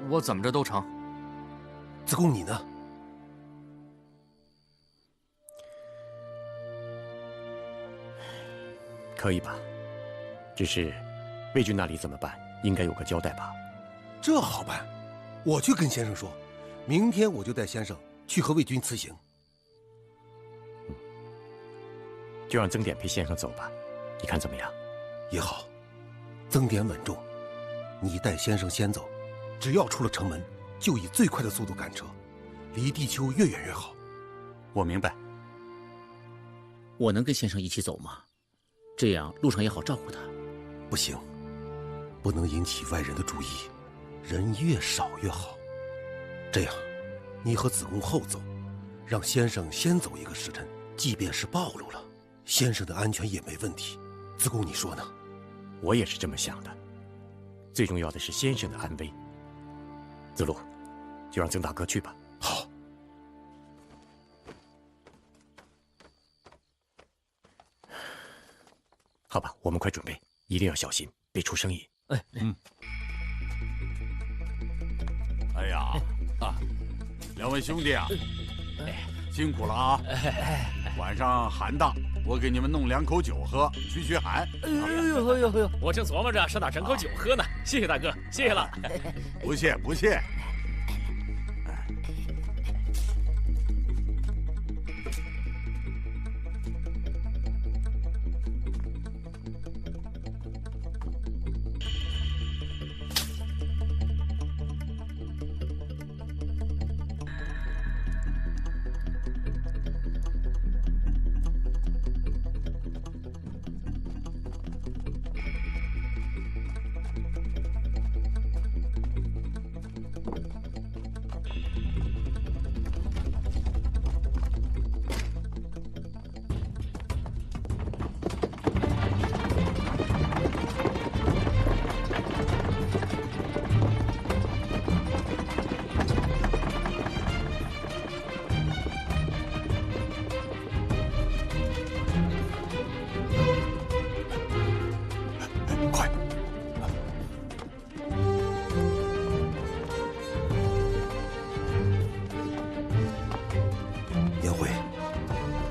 我怎么着都成。子贡你呢？可以吧？只是魏军那里怎么办？应该有个交代吧？这好办，我去跟先生说，明天我就带先生去和魏军辞行。就让曾点陪先生走吧，你看怎么样？也好，曾点稳重，你带先生先走，只要出了城门，就以最快的速度赶车，离地丘越远越好。我明白。我能跟先生一起走吗？这样路上也好照顾他。不行，不能引起外人的注意，人越少越好。这样，你和子贡后走，让先生先走一个时辰，即便是暴露了，先生的安全也没问题。子贡，你说呢？我也是这么想的。最重要的是先生的安危。子路，就让曾大哥去吧。好。好吧，我们快准备，一定要小心，别出声音。哎呀，两位兄弟啊，辛苦了啊！晚上寒大，我给你们弄2口酒喝，驱驱寒。哎呦！我正琢磨着上哪整口酒喝呢。谢谢大哥，谢谢了。不谢不谢。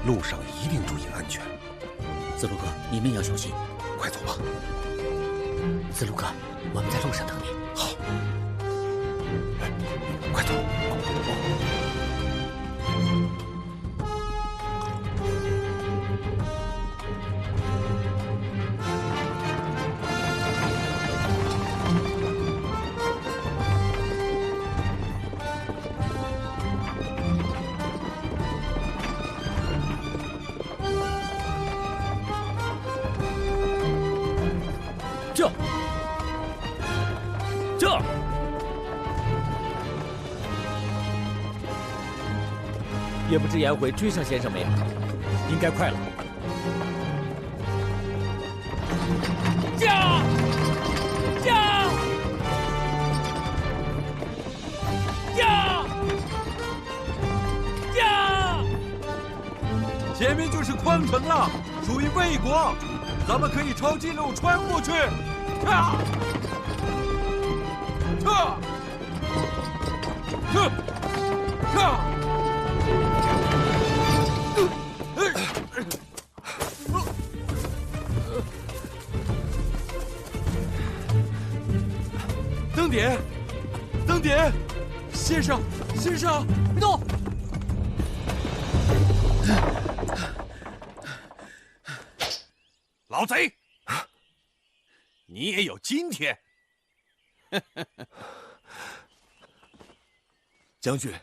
路上一定注意安全。子路哥，你们也要小心。快走吧。子路哥，我们在路上等你。好，快走。也不知颜回追上先生没有？应该快了。驾！驾！驾！驾！前面就是匡城了，属于魏国，咱们可以抄近路穿过去。驾！驾！驾！登点，先生，别动！老贼，你也有今天！将军，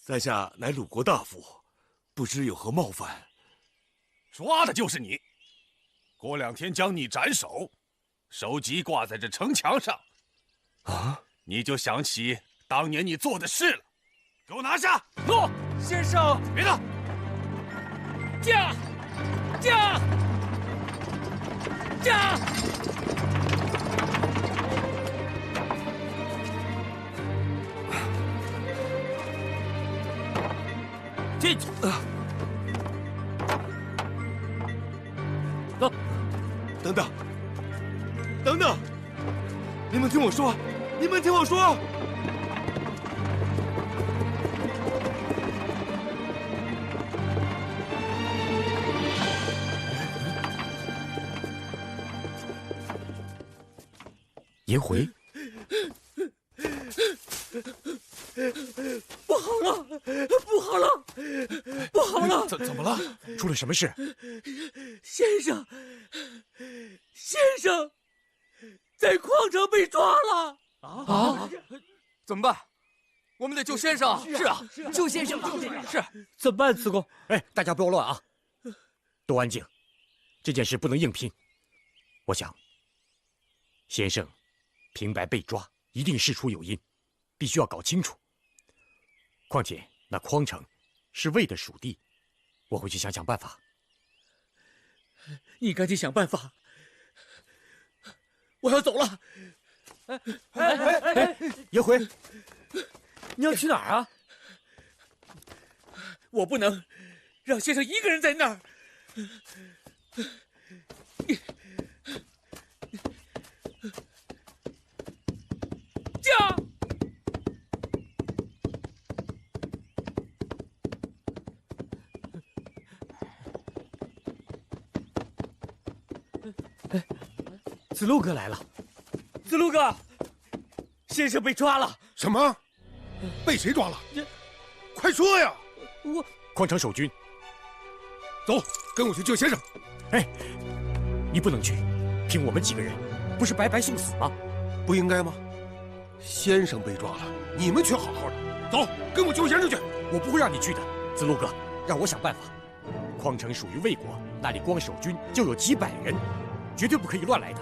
在下乃鲁国大夫，不知有何冒犯。抓的就是你，过2天将你斩首，首级挂在这城墙上。啊！你就想起当年你做的事了，给我拿下！诺，先生，别动！驾！驾！驾！进去！走！等等！你们听我说！颜回，不好了，不好了，不好了！怎么了？出了什么事？先生在矿城被抓了！怎么办？我们得救先生！是啊，救先生！是，怎么办，子贡？哎，大家不要乱啊，都安静。这件事不能硬拼。我想，先生平白被抓，一定事出有因，必须要搞清楚。况且那匡城是魏的属地，我会去想想办法。你赶紧想办法，我要走了。颜回，你要去哪儿啊？我不能让先生一个人在那儿。驾！子路哥来了。子路哥，先生被抓了。什么？被谁抓了？快说呀！匡城守军。走，跟我去救先生。哎，你不能去，凭我们几个人，不是白白送死吗？不应该吗？先生被抓了，你们却好好的。走，跟我救先生去。我不会让你去的，子路哥，让我想办法。匡城属于魏国，那里光守军就有几百人，绝对不可以乱来的。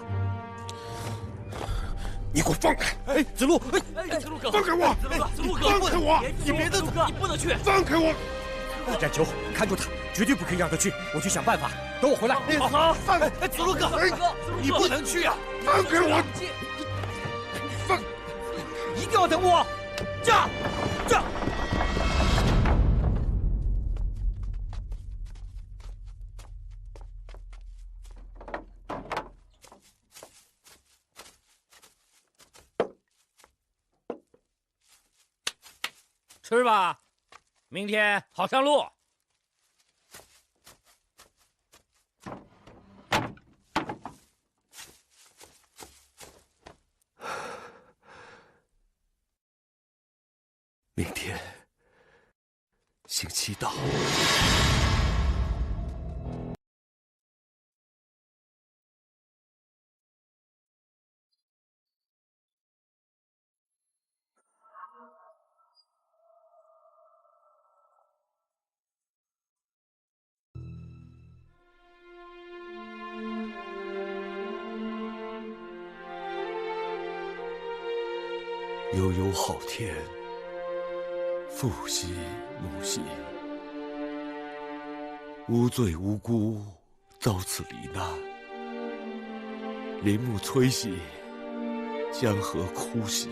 你给我放开！哎，子路，哎，子路哥，放开我！子路哥，放开我！你别子路哥，你不能去！放开我！冉求，看住他，绝对不可以让他去。我去想办法，等我回来。好，放开！子路哥，你不能去啊！放开我！放！一定要等我！驾！吃吧，明天好上路。明天星期到。悠悠昊天，父兮母兮，无罪无辜遭此罹难。林木摧兮，江河枯兮，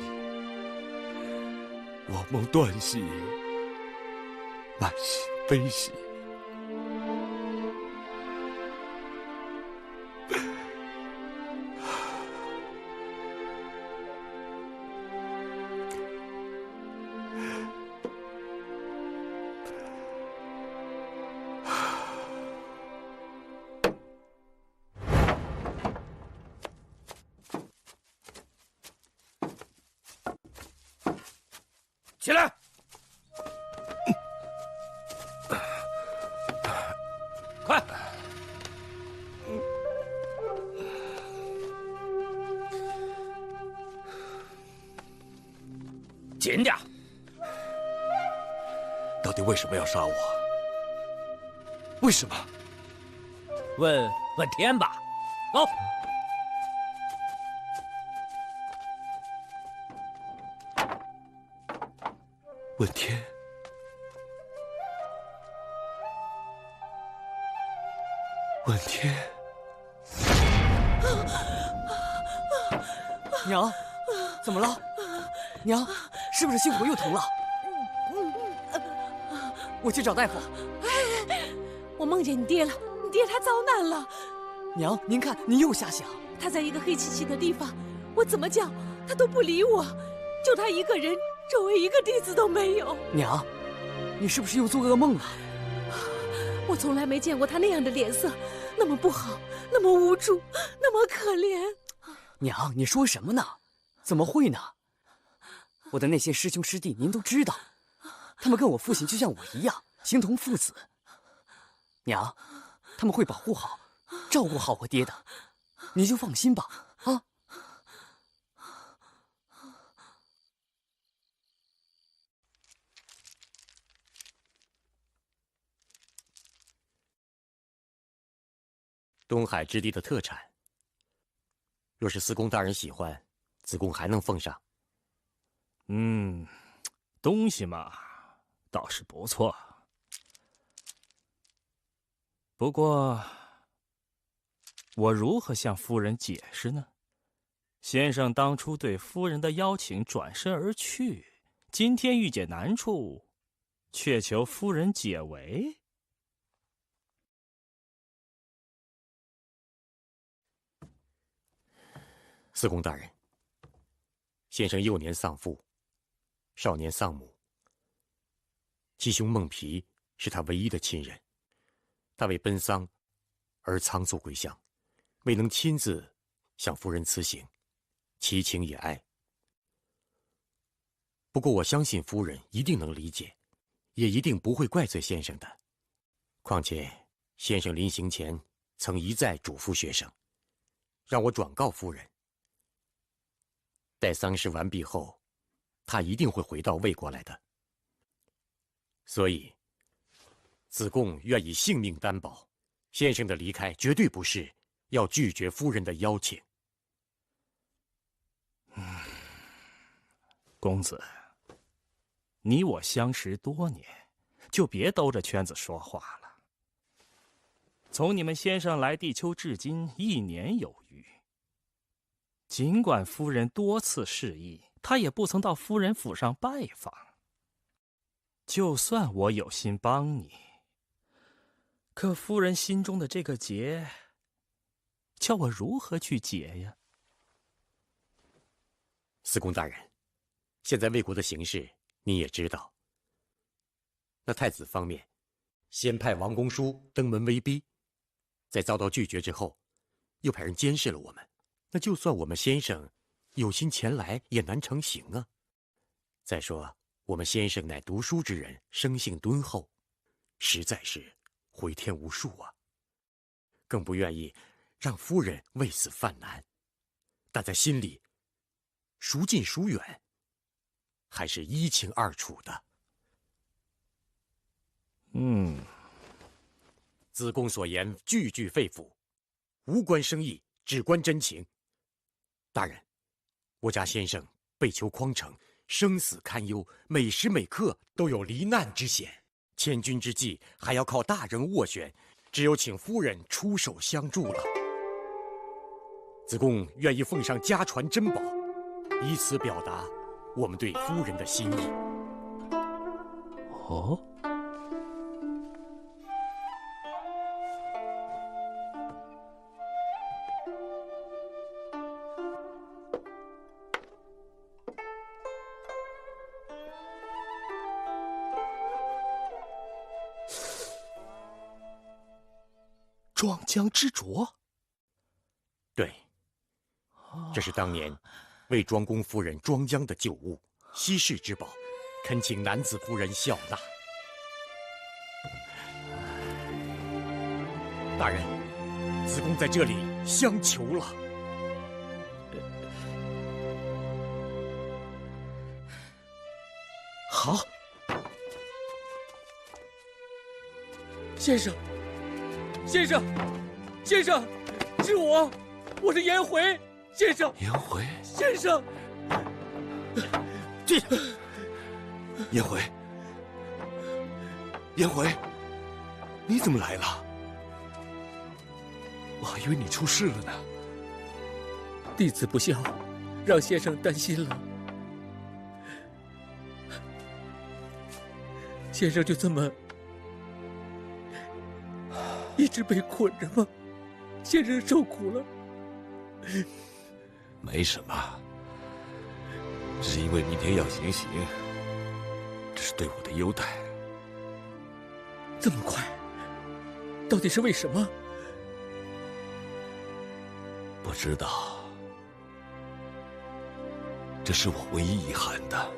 我梦断兮，满心悲兮。起来！快！紧点！到底为什么要杀我？为什么？问天吧。走。问天，问天，娘，怎么了？娘，是不是心口又疼了？我去找大夫。我梦见你爹了，你爹他遭难了。娘，您看，您又瞎想。他在一个黑漆漆的地方，我怎么叫他都不理我，就他一个人。周围一个弟子都没有。娘，你是不是又做噩梦了？我从来没见过他那样的脸色，那么不好，那么无助，那么可怜。娘，你说什么呢？怎么会呢？我的那些师兄师弟您都知道，他们跟我父亲就像我一样，形同父子。娘，他们会保护好、照顾好我爹的，你就放心吧。啊！东海之地的特产，若是司公大人喜欢，子贡还能奉上。东西嘛，倒是不错。不过，我如何向夫人解释呢？先生当初对夫人的邀请转身而去，今天遇见难处，却求夫人解围。司公大人，先生幼年丧父，少年丧母，其兄孟皮是他唯一的亲人，他为奔丧而仓促归乡，未能亲自向夫人辞行，其情也哀。不过我相信夫人一定能理解，也一定不会怪罪先生的。况且先生临行前曾一再嘱咐学生，让我转告夫人，待丧事完毕后，他一定会回到魏国来的。所以，子贡愿以性命担保，先生的离开绝对不是要拒绝夫人的邀请。公子，你我相识多年，就别兜着圈子说话了。从你们先生来地丘至今1年有余，尽管夫人多次示意，他也不曾到夫人府上拜访。就算我有心帮你，可夫人心中的这个结，叫我如何去解呀？司公大人，现在魏国的形势你也知道。那太子方面，先派王公叔登门威逼，在遭到拒绝之后，又派人监视了我们。那就算我们先生有心前来，也难成行啊。再说，我们先生乃读书之人，生性敦厚，实在是回天无术啊。更不愿意让夫人为此犯难，但在心里，孰近孰远，还是一清二楚的。子贡所言句句肺腑，无关生意，只关真情。大人，我家先生被囚匡城，生死堪忧，每时每刻都有罹难之险。千钧之际，还要靠大人斡旋，只有请夫人出手相助了。子贡愿意奉上家传珍宝，以此表达我们对夫人的心意。哦。庄姜之镯，对，这是当年为庄公夫人庄姜的旧物，稀世之宝，恳请男子夫人笑纳。大人，子贡在这里相求了。好，先生。先生，先生，是我，我是颜回，先生。颜回，先生，这颜回，颜回，你怎么来了？我还以为你出事了呢。弟子不孝，让先生担心了。先生就这么一直被捆着吗？先生受苦了。没什么，只是因为明天要行刑，这是对我的优待。这么快？到底是为什么？不知道。这是我唯一遗憾的。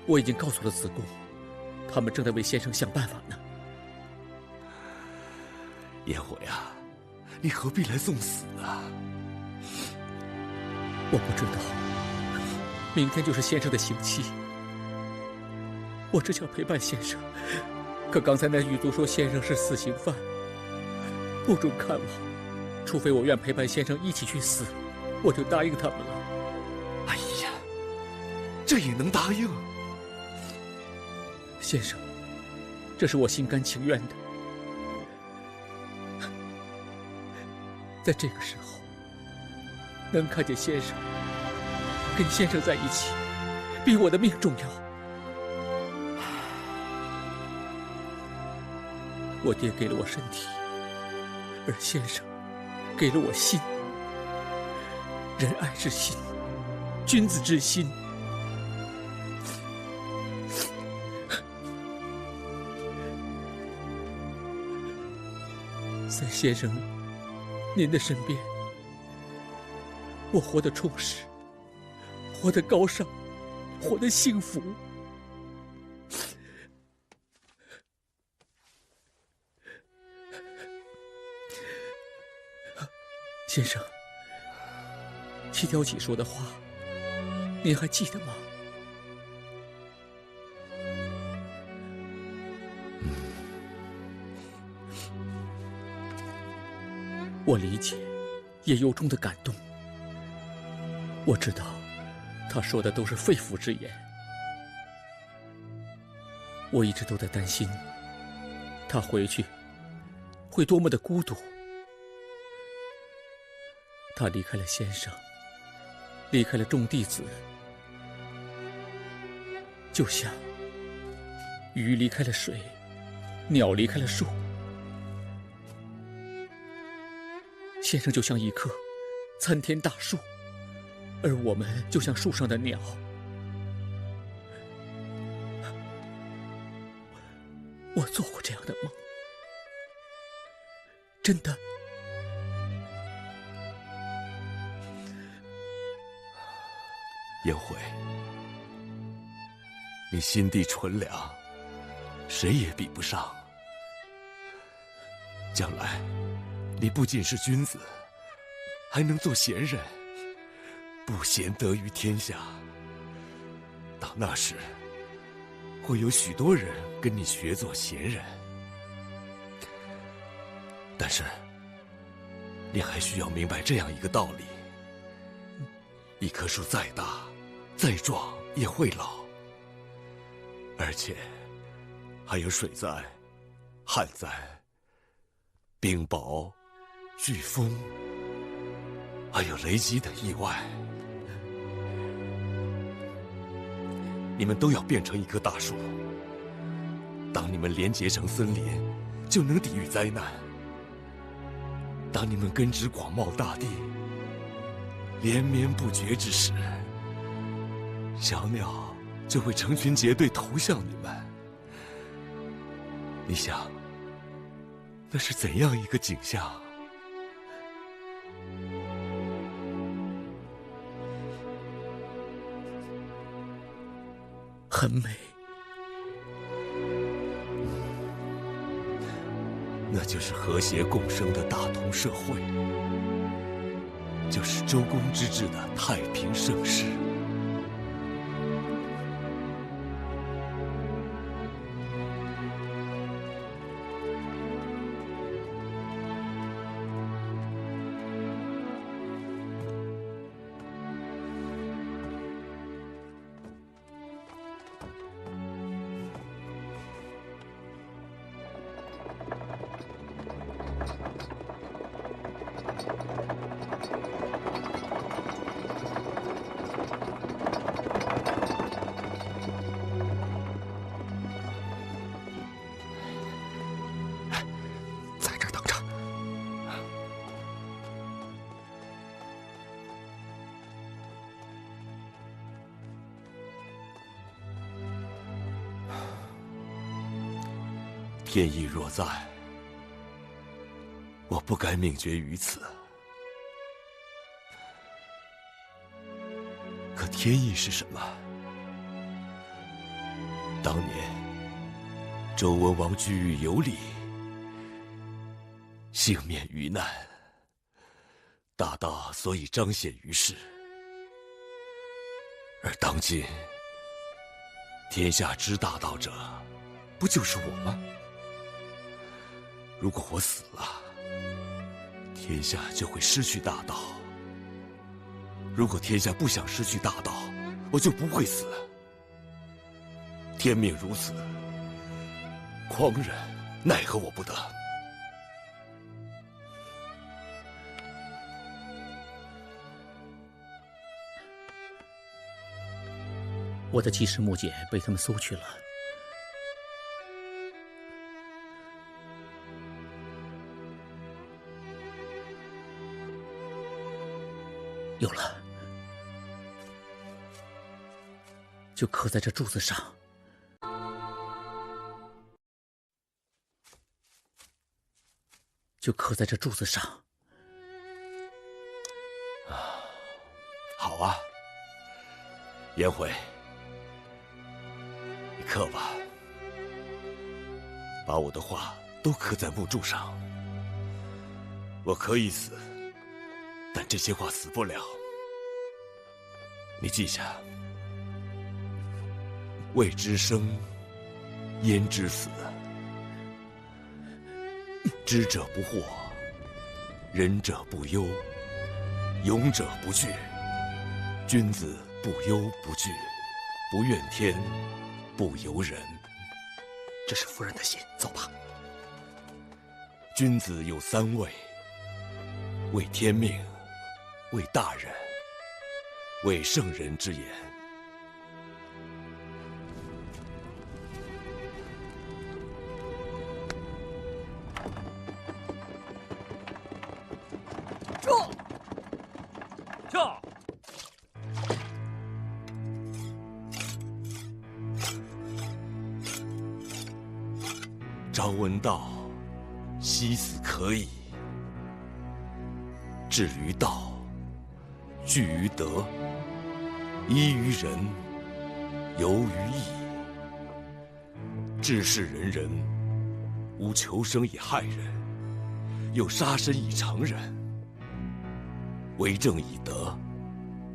我已经告诉了子贡，他们正在为先生想办法呢。颜回啊，你何必来送死啊？我不知道，明天就是先生的刑期，我只想陪伴先生。可刚才那狱卒说先生是死刑犯，不准看望，除非我愿陪伴先生一起去死，我就答应他们了。哎呀，这也能答应？先生，这是我心甘情愿的。在这个时候，能看见先生，跟先生在一起，比我的命重要。我爹给了我身体，而先生给了我心。仁爱之心，君子之心。在先生您的身边，我活得充实，活得高尚，活得幸福。先生，七条起说的话，您还记得吗？我理解，也由衷的感动。我知道，他说的都是肺腑之言。我一直都在担心，他回去会多么的孤独。他离开了先生，离开了众弟子，就像鱼离开了水，鸟离开了树。先生就像一棵参天大树，而我们就像树上的鸟。我做过这样的梦，真的。颜回，你心地纯良，谁也比不上。将来，你不仅是君子，还能做贤人，不贤得于天下。到那时，会有许多人跟你学做贤人。但是，你还需要明白这样一个道理：一棵树再大、再壮也会老，而且还有水灾、旱灾、冰雹、飓风，还有雷击等意外。你们都要变成一棵大树，当你们连结成森林，就能抵御灾难。当你们根植广袤大地，连绵不绝之时，小鸟就会成群结队投向你们。你想，那是怎样一个景象？很美。那就是和谐共生的大同社会，就是周公之治的太平盛世。天意若在，我不该命绝于此。天意是什么？当年周文王居于有里，幸免于难，大道所以彰显于世。而当今天下之大道者，不就是我吗？如果我死了，天下就会失去大道；如果天下不想失去大道，我就不会死。天命如此，匡人奈何我不得？我的记事木简被他们搜去了。有了，就刻在这柱子上。就刻在这柱子上。好啊，颜回，你刻吧，把我的话都刻在木柱上。我可以死，但这些话死不了。你记下：未知生，焉知死？知者不惑，仁者不忧，勇者不惧。君子不忧不惧，不怨天，不尤人。这是夫人的信，走吧。君子有三畏：畏天命，畏大人，畏圣人之言。朝闻道，夕死可矣。至于道，据于德，依于仁，游于义。治世仁人，无求生以害人，又杀身以成仁。为政以德，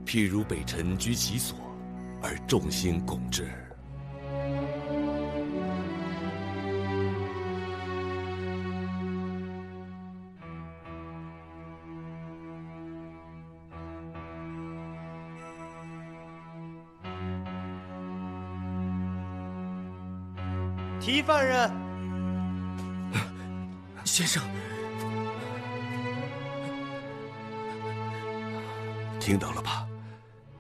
譬如北辰居其所，而众星拱之。提犯人，先生，听到了吧？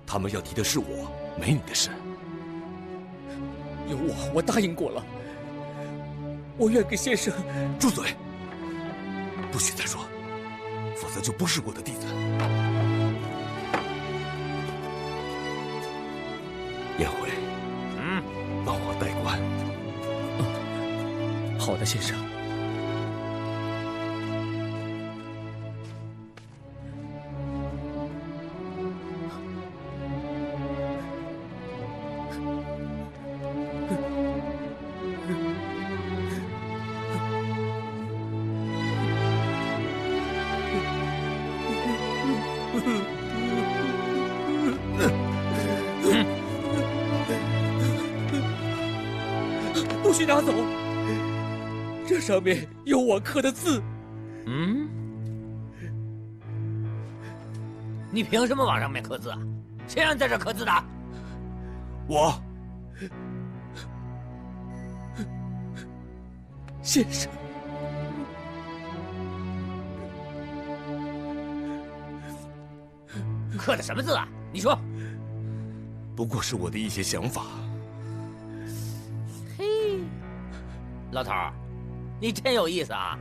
他们要提的是我，没你的事。有我答应过了，我愿给先生。住嘴！不许再说，否则就不是我的弟子。颜回，帮我代官。好的，先生。不许拿走！这上面有我刻的字。你凭什么往上面刻字啊？谁让你在这刻字的？我。先生，刻的什么字啊？你说。不过是我的一些想法。嘿，老头儿，你真有意思啊！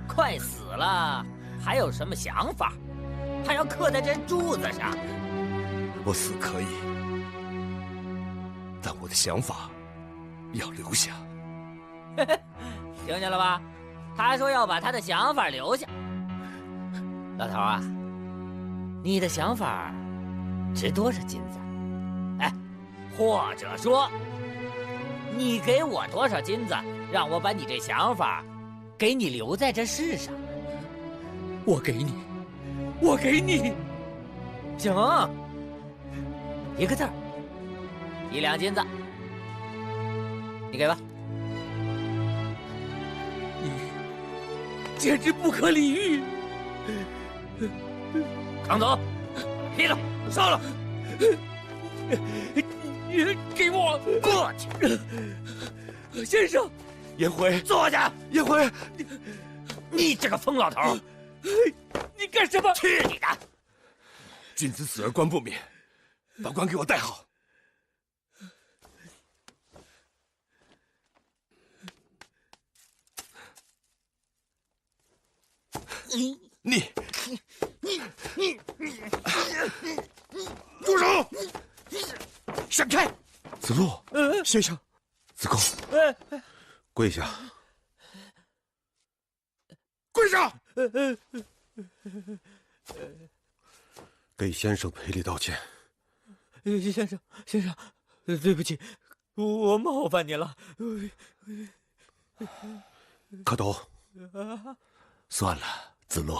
快死了，还有什么想法？还要刻在这柱子上？我死可以，但我的想法要留下。听见了吧？他说要把他的想法留下。老头啊，你的想法值多少金子？或者说，你给我多少金子，让我把你这想法给你留在这世上？我给你，我给你。行，一个字儿，1两金子，你给吧。你简直不可理喻！扛走，劈了，烧了！你给我过去！先生，颜回，坐下！颜回，你这个疯老头！你干什么？去你的！君子死而官不免，把官给我带好。你住手！闪开！子路，先生，子贡，跪下，跪下！给先生赔礼道歉。先生，对不起，我冒犯你了。蝌蚪，算了，子路，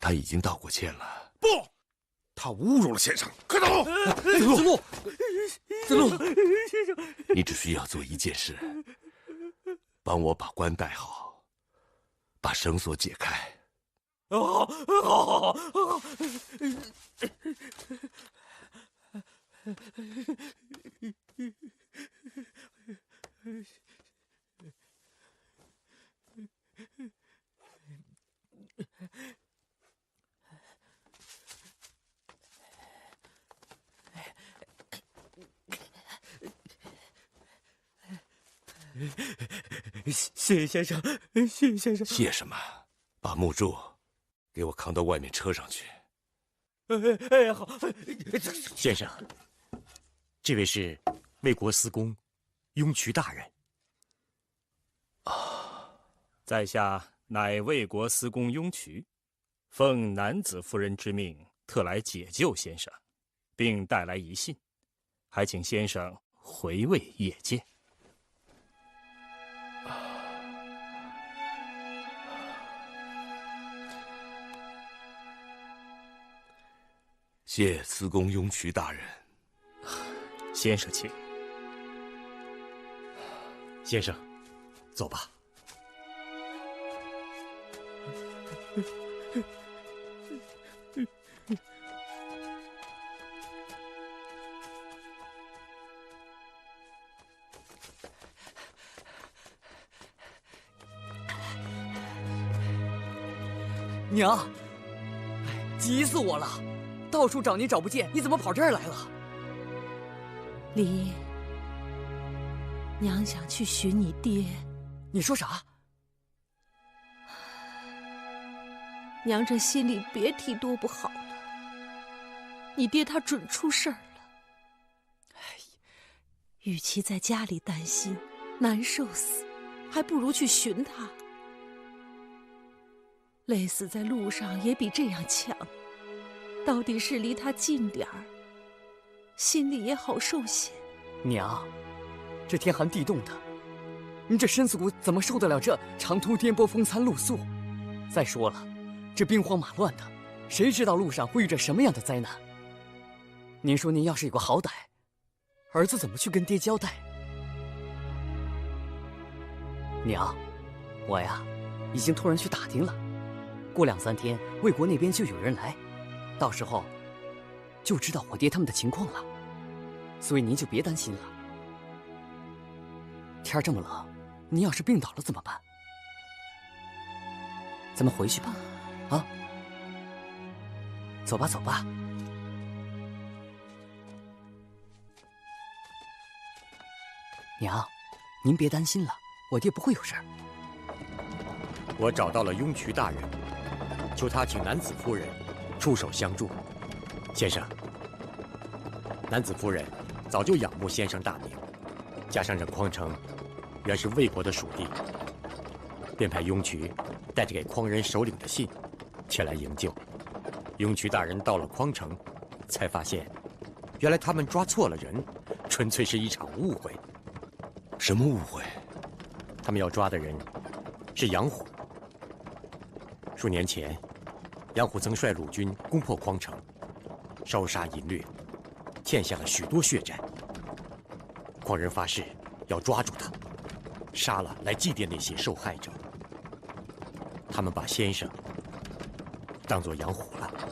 他已经道过歉了。不，他侮辱了先生。蝌蚪，子路，先生，你只需要做一件事，帮我把冠带好，把绳索解开。好。谢先生，谢先生。谢什么？把木柱给我扛到外面车上去。好。先生，这位是魏国司公雍渠大人。在下乃魏国司公雍渠，奉南子夫人之命，特来解救先生，并带来一信，还请先生回味夜见。谢司公雍渠大人。先生请。先生，走吧。娘，急死我了！到处找你找不见，你怎么跑这儿来了？离，娘想去寻你爹。你说啥？娘这心里别提多不好了。你爹他准出事儿了。与其在家里担心难受死，还不如去寻他。累死在路上也比这样强。到底是离他近点儿，心里也好受些。娘，这天寒地冻的，你这身子骨怎么受得了这长途颠簸、风餐露宿？再说了，这兵荒马乱的，谁知道路上会遇着什么样的灾难？您说您要是有个好歹，儿子怎么去跟爹交代？娘，我呀，已经托人去打听了，过2、3天，魏国那边就有人来。到时候就知道我爹他们的情况了，所以您就别担心了。天儿这么冷，您要是病倒了怎么办？咱们回去吧，啊，走吧，走吧。娘，您别担心了，我爹不会有事儿。我找到了雍渠大人，求他请南子夫人出手相助。先生，南子夫人早就仰慕先生大名，加上这匡城原是魏国的属地，便派雍渠带着给匡人首领的信前来营救。雍渠大人到了匡城，才发现原来他们抓错了人，纯粹是一场误会。什么误会？他们要抓的人是杨虎。数年前，杨虎曾率鲁军攻破匡城，烧杀淫掠，欠下了许多血债。匡人发誓要抓住他，杀了来祭奠那些受害者。他们把先生当作杨虎了。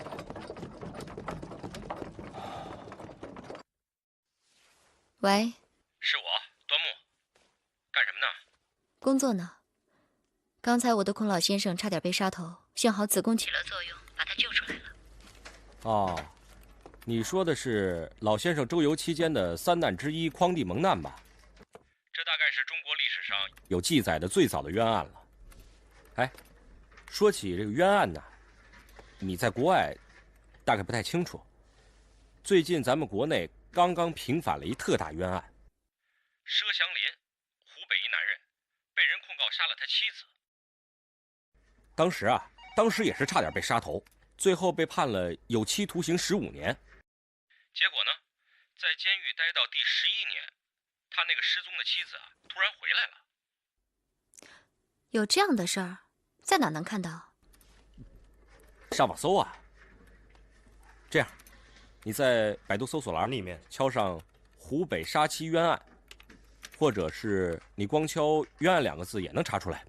喂，是我，端木，干什么呢？工作呢。刚才我的孔老先生差点被杀头，幸好子贡起了作用，把他救出来了。哦，你说的是老先生周游期间的3难之一匡地蒙难吧？这大概是中国历史上有记载的最早的冤案了。哎，说起这个冤案呢，你在国外大概不太清楚。最近咱们国内刚刚平反了一特大冤案，佘祥林，湖北一男人，被人控告杀了他妻子。当时也是差点被杀头，最后被判了有期徒刑15年。结果呢，在监狱待到第11年，他那个失踪的妻子突然回来了。有这样的事儿，在哪能看到？上网搜啊。这样，你在百度搜索栏里面敲上“湖北杀妻冤案”，或者是你光敲“冤案”2个字也能查出来。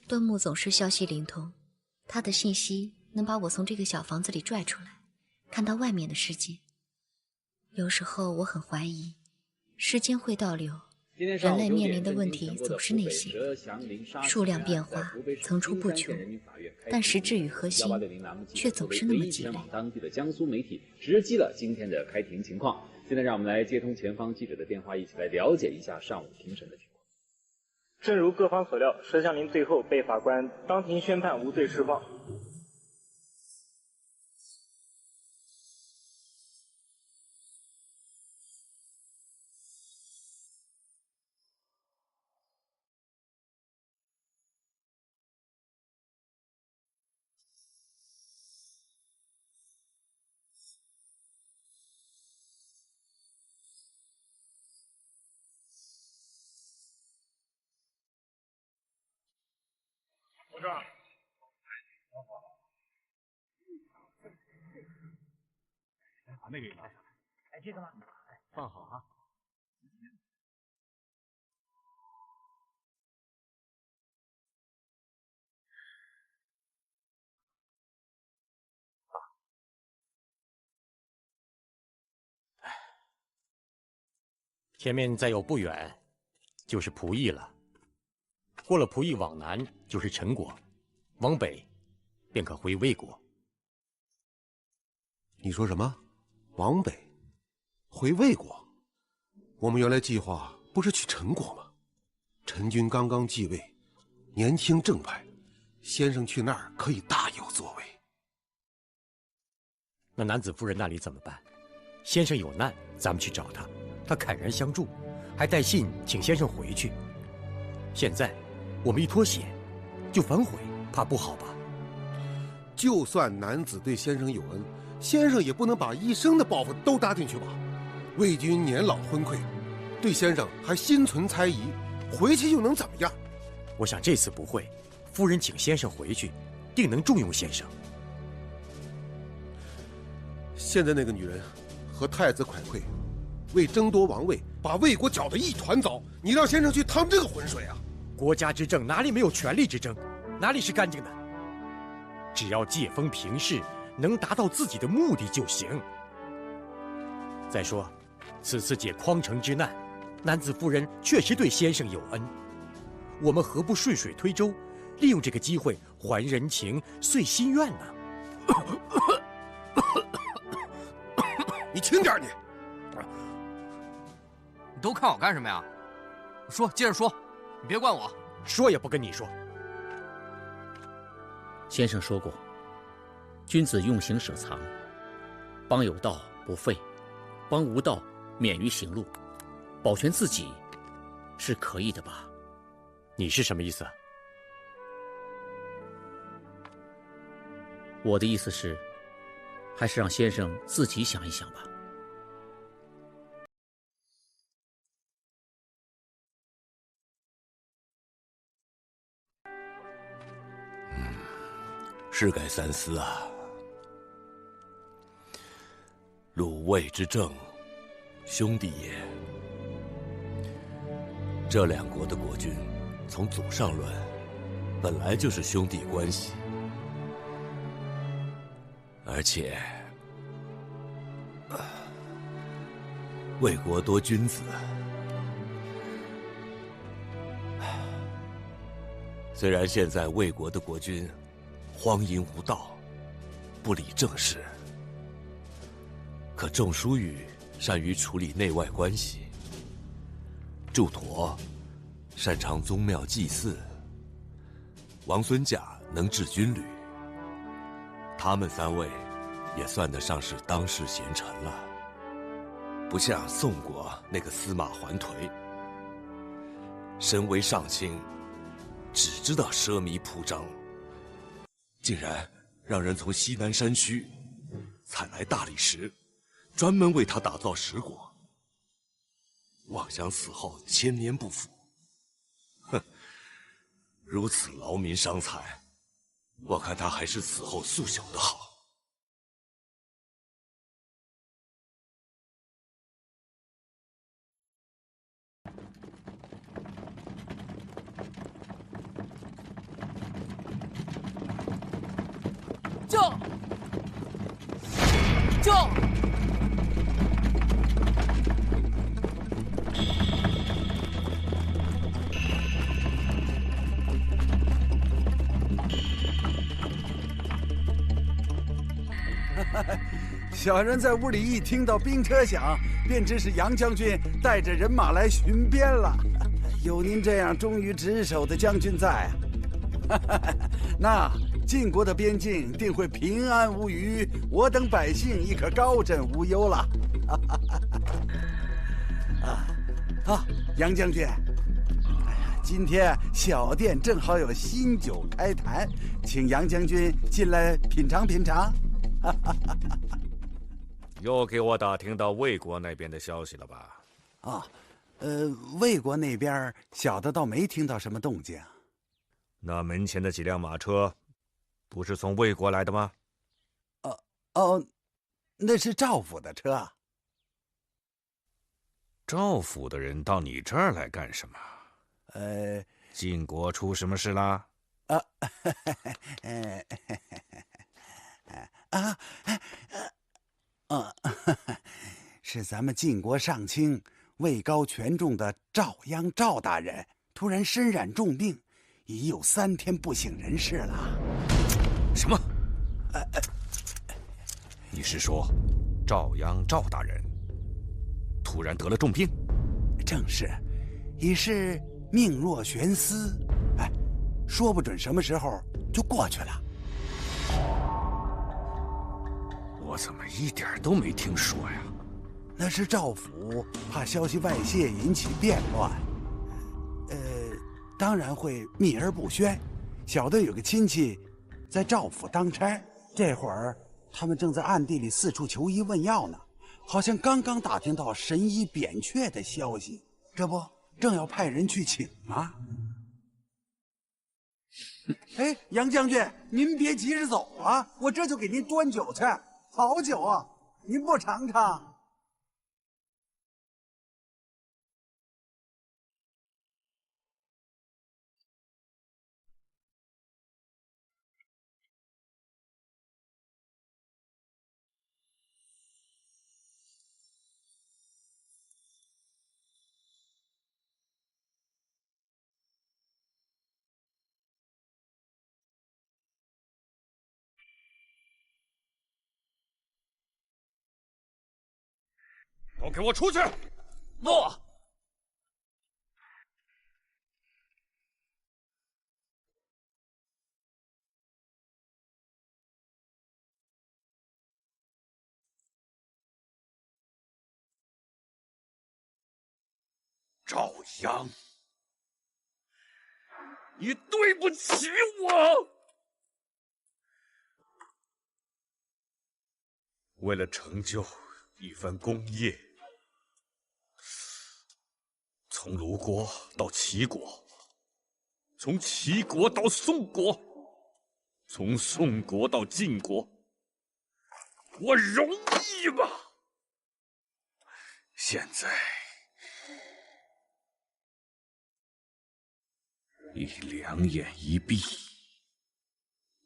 端木总是消息灵通，他的信息能把我从这个小房子里拽出来，看到外面的世界。有时候我很怀疑，时间会倒流，人类面临的问题总是那些，数量变化层出不穷，但实质与核心却总是那么积累。当地的江苏媒体直击了今天的开庭情况。现在让我们来接通前方记者的电话，一起来了解一下上午庭审的情况。正如各方所料，佘祥林最后被法官当庭宣判无罪释放。我这儿，把那个也拿下来。哎，这个吗？放好啊。前面再有不远，就是仆役了。过了仆役往南就是陈国，往北便可回魏国。你说什么？往北，回魏国？我们原来计划不是去陈国吗？陈军刚刚继位，年轻正派，先生去那儿可以大有作为。那南子夫人那里怎么办？先生有难，咱们去找他，他慨然相助，还带信请先生回去。现在我们一脱险，就反悔，怕不好吧？就算男子对先生有恩，先生也不能把一生的抱负都搭进去吧？魏军年老昏聩，对先生还心存猜疑，回去又能怎么样？我想这次不会，夫人请先生回去，定能重用先生。现在那个女人和太子蒯聩，为争夺王位，把魏国搅得一团糟。你让先生去趟这个浑水啊？国家之政哪里没有权力之争？哪里是干净的？只要借风平事，能达到自己的目的就行。再说，此次解匡城之难，南子夫人确实对先生有恩，我们何不顺水推舟，利用这个机会还人情、遂心愿呢？你轻点你！你都看我干什么呀？说，接着说，你别管我。说也不跟你说。先生说过，君子用刑舍藏，邦有道不废，帮无道免于刑戮，保全自己，是可以的吧？你是什么意思？我的意思是，还是让先生自己想一想吧。是该三思啊！鲁卫之政，兄弟也。这两国的国君，从祖上论，本来就是兄弟关系，而且，魏国多君子。虽然现在魏国的国君荒淫无道，不理政事，可仲舒语善于处理内外关系，祝佗擅长宗庙祭祀，王孙贾能治军旅，他们三位也算得上是当世贤臣了，不像宋国那个司马桓颓，身为上卿，只知道奢靡铺张，竟然让人从西南山区采来大理石，专门为他打造石椁，妄想死后千年不腐。哼，如此劳民伤财，我看他还是死后速朽的好。驾！驾！小人在屋里一听到兵车响，便知是杨将军带着人马来巡边了。有您这样忠于职守的将军在啊，那晋国的边境定会平安无虞，我等百姓亦可高枕无忧了。杨将军，今天小店正好有新酒开坛，请杨将军进来品尝品尝。又给我打听到魏国那边的消息了吧？啊，魏国那边小的倒没听到什么动静。那门前的几辆马车，不是从魏国来的吗？那是赵府的车。赵府的人到你这儿来干什么？晋国出什么事啦？是咱们晋国上卿位高权重的赵鞅赵大人突然身染重病，已有3天不省人事了。什么？你是说赵鞅赵大人突然得了重病？正是，已是命若悬丝，说不准什么时候就过去了。我怎么一点都没听说呀？那是赵府怕消息外泄引起变乱，当然会秘而不宣。小的有个亲戚在赵府当差，这会儿他们正在暗地里四处求医问药呢，好像刚刚打听到神医扁鹊的消息，这不正要派人去请吗？杨将军，您别急着走啊，我这就给您端酒去，好酒啊，您不尝尝？都给我出去！诺。赵阳，你对不起我。为了成就一番功业，从鲁国到齐国，从齐国到宋国，从宋国到晋国，我容易吗？现在你两眼一闭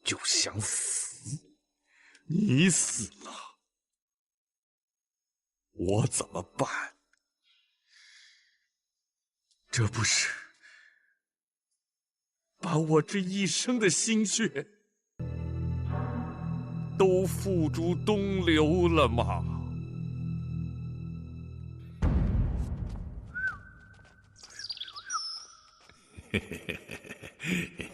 就想死，你死了，我怎么办？这不是把我这一生的心血都付诸东流了吗？嘿嘿嘿嘿嘿。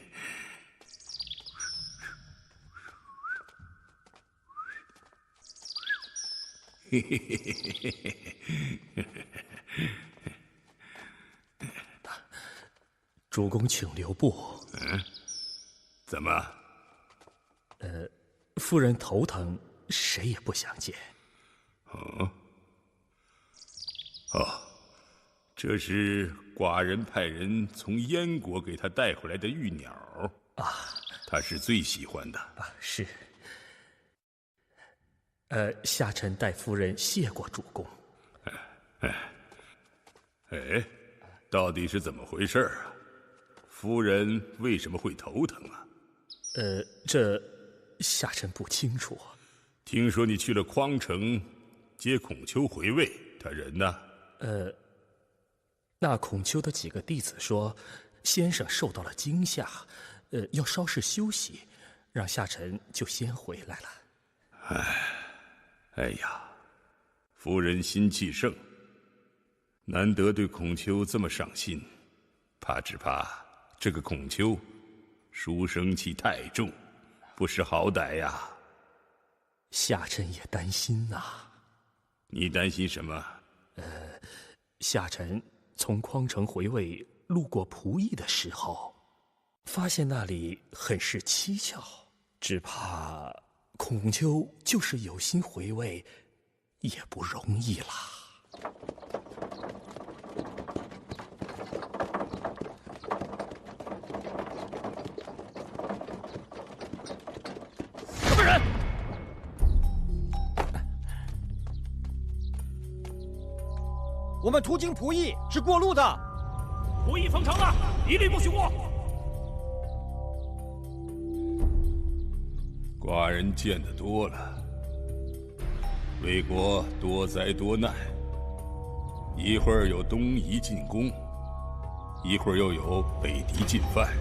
嘿嘿嘿嘿嘿嘿。主公请留步。怎么？夫人头疼，谁也不想见。这是寡人派人从燕国给他带回来的玉鸟啊，他是最喜欢的。是。下臣代夫人谢过主公。到底是怎么回事啊？夫人为什么会头疼啊？这下臣不清楚。听说你去了匡城接孔丘回位，他人呢？那孔丘的几个弟子说，先生受到了惊吓，要稍事休息，让下臣就先回来了。哎呀，夫人心气盛，难得对孔丘这么上心，只怕这个孔丘书生气太重，不识好歹呀。下臣也担心呐。你担心什么？下臣从匡城回魏，路过仆役的时候，发现那里很是蹊跷，只怕孔丘就是有心回魏，也不容易啦。什么人？我们途经仆役，是过路的。仆役封城了，一律不许过。寡人见得多了，魏国多灾多难，一会儿有东夷进攻，一会儿又有北狄进犯。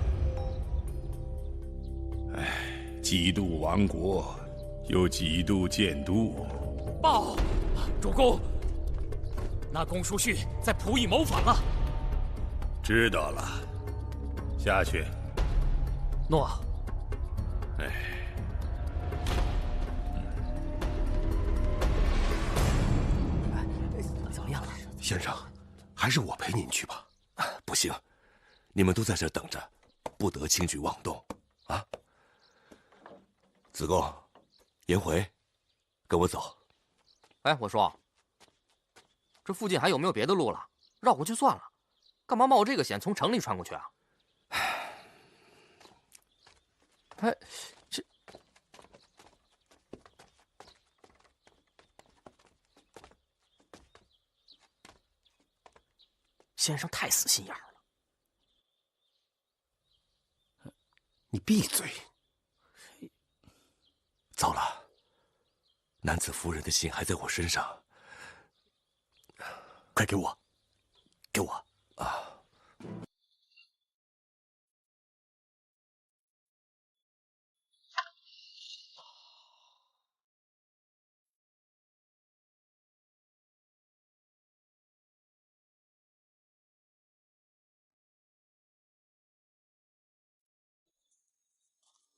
几度亡国，又几度建都。报，主公，那公叔胥在仆役谋反了。知道了，下去。诺。怎么样了？先生，还是我陪您去吧。不行，你们都在这等着，不得轻举妄动啊！子贡、颜回，跟我走。哎，我说，这附近还有没有别的路了？绕过去算了，干嘛冒这个险从城里穿过去啊？哎，这先生太死心眼了。你闭嘴！糟了，南子夫人的心还在我身上。快给我，给我啊！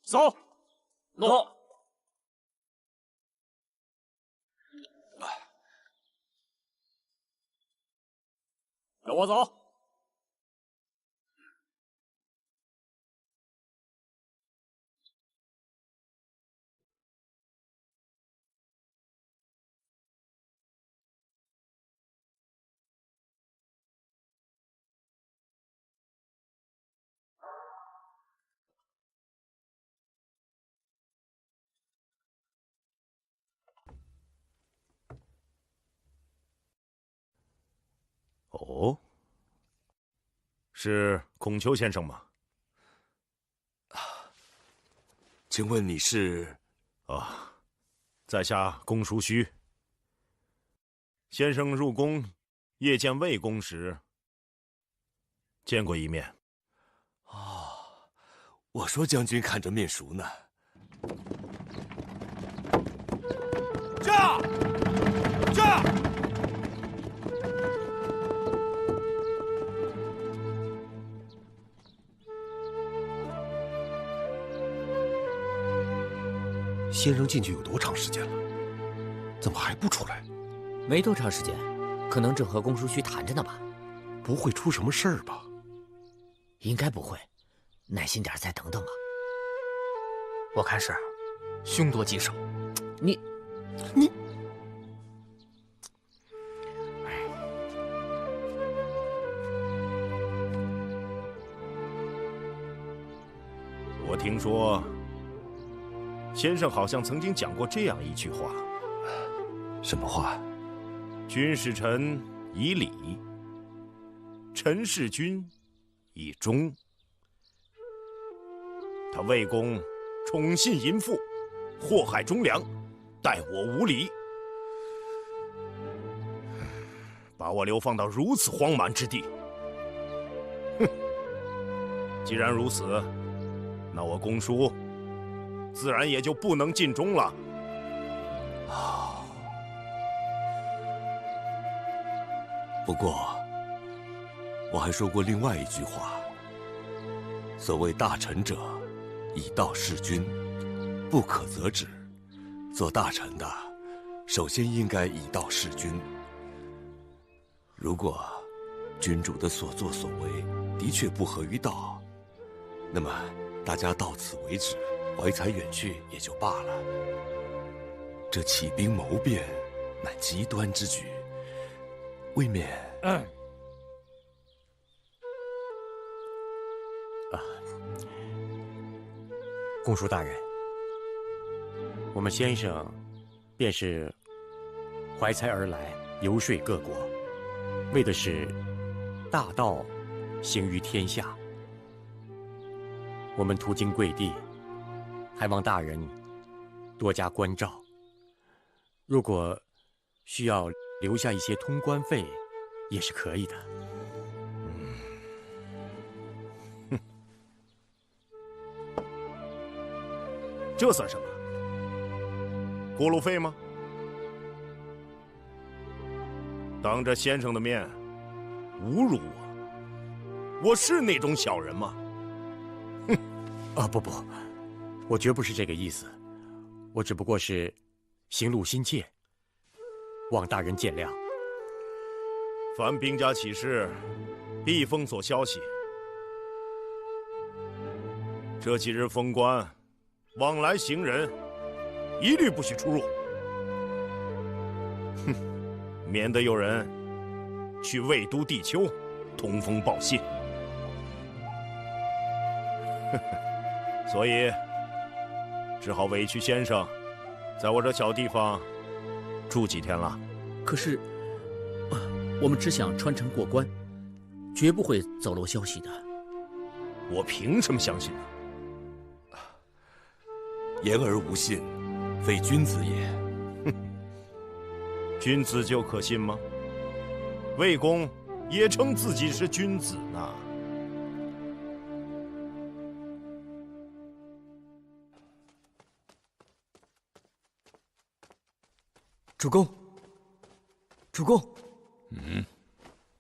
走。诺。跟我走。哦，是孔丘先生吗？请问你是？在下公叔胥。先生入宫夜见魏公时，见过一面。我说将军看着面熟呢。驾！驾！先生进去有多长时间了？怎么还不出来？没多长时间，可能正和公叔胥谈着呢吧。不会出什么事儿吧？应该不会，耐心点，再等等吧。我看是凶多吉少。你。我听说，先生好像曾经讲过这样一句话。什么话？君是臣以礼，臣是君以忠。他魏公宠信淫妇，祸害忠良，待我无礼，把我流放到如此荒蛮之地。哼！既然如此，那我公叔自然也就不能尽忠了。不过，我还说过另外一句话：所谓大臣者，以道事君，不可则止。做大臣的，首先应该以道事君。如果君主的所作所为的确不合于道，那么大家到此为止，怀才远去也就罢了。这起兵谋变，乃极端之举，未免……公叔大人，我们先生便是怀才而来，游说各国，为的是大道行于天下。我们途经贵地，还望大人多加关照。如果需要留下一些通关费，也是可以的。这算什么？过路费吗？当着先生的面侮辱我，我是那种小人吗？哼！不，我绝不是这个意思，我只不过是行路心切，望大人见谅。凡兵家起事，必封锁消息。这几日封关，往来行人一律不许出入。哼，免得有人去魏都地丘通风报信。所以只好委屈先生在我这小地方住几天了。可是我们只想穿城过关，绝不会走漏消息的。我凭什么相信呢？言而无信，非君子也。哼，君子就可信吗？魏公也称自己是君子呢。主公，主公，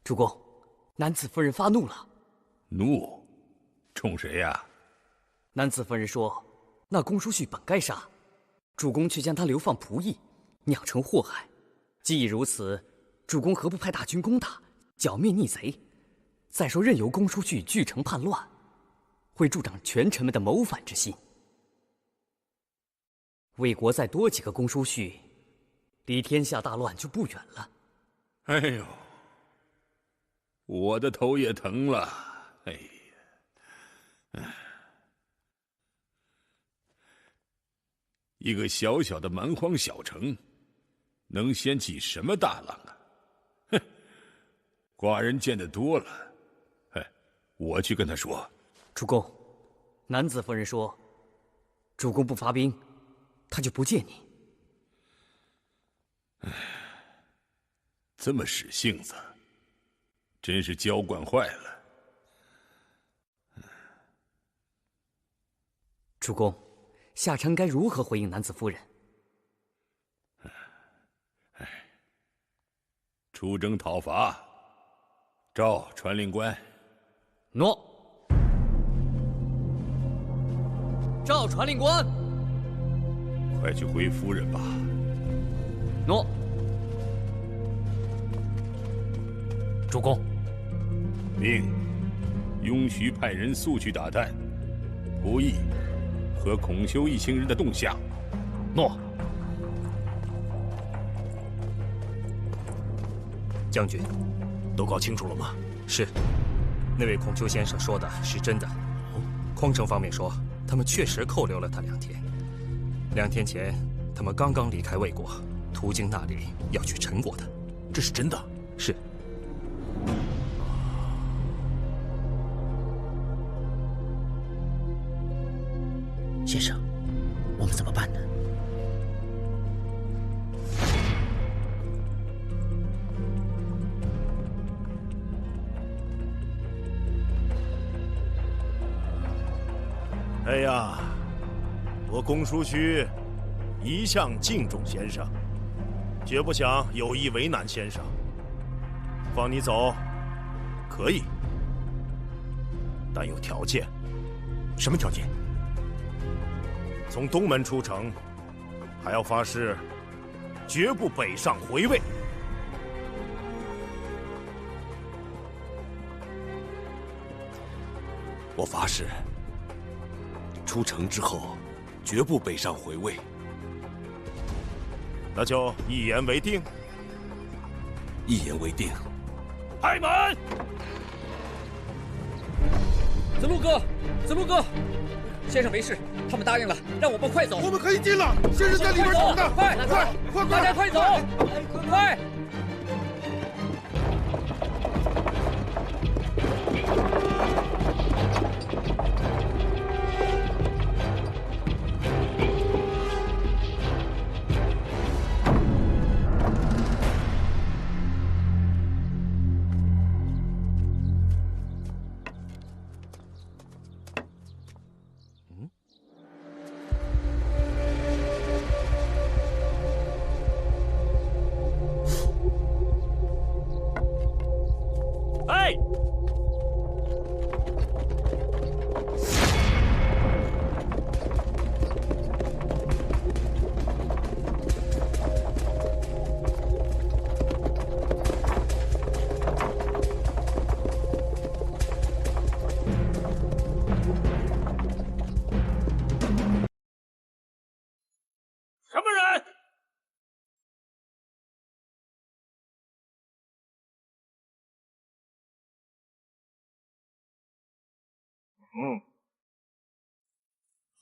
主公，南子夫人发怒了。怒？冲谁呀？南子夫人说，那公叔胥本该杀，主公却将他流放仆役，酿成祸害。既已如此，主公何不派大军攻打，剿灭逆贼？再说任由公叔胥据城叛乱，会助长权臣们的谋反之心。魏国再多几个公叔胥，离天下大乱就不远了。哎呦，我的头也疼了。哎呀，一个小小的蛮荒小城，能掀起什么大浪啊？哼！寡人见得多了。哎，我去跟他说。主公，南子夫人说，主公不发兵，他就不见你。唉，这么使性子，真是娇惯坏了。主公，夏城该如何回应南子夫人？出征讨伐，召传令官。诺。召传令官。快去回夫人吧。诺。主公，命雍徐派人速去打探仆役和孔丘一行人的动向。诺。将军，都搞清楚了吗？是，那位孔丘先生说的是真的。匡城方面说，他们确实扣留了他2天。2天前，他们刚刚离开魏国，途经那里要去陈国的。这是真的？是。先生，我们怎么办呢？哎呀，我公叔胥一向敬重先生，绝不想有意为难先生。放你走，可以，但有条件。什么条件？从东门出城，还要发誓，绝不北上回魏。我发誓，出城之后，绝不北上回魏。那就一言为定。一言为定。开门！子路哥，子路哥，先生没事，他们答应了，让我们快走。我们可以进了，先生在里边等着。快，大家快走，快！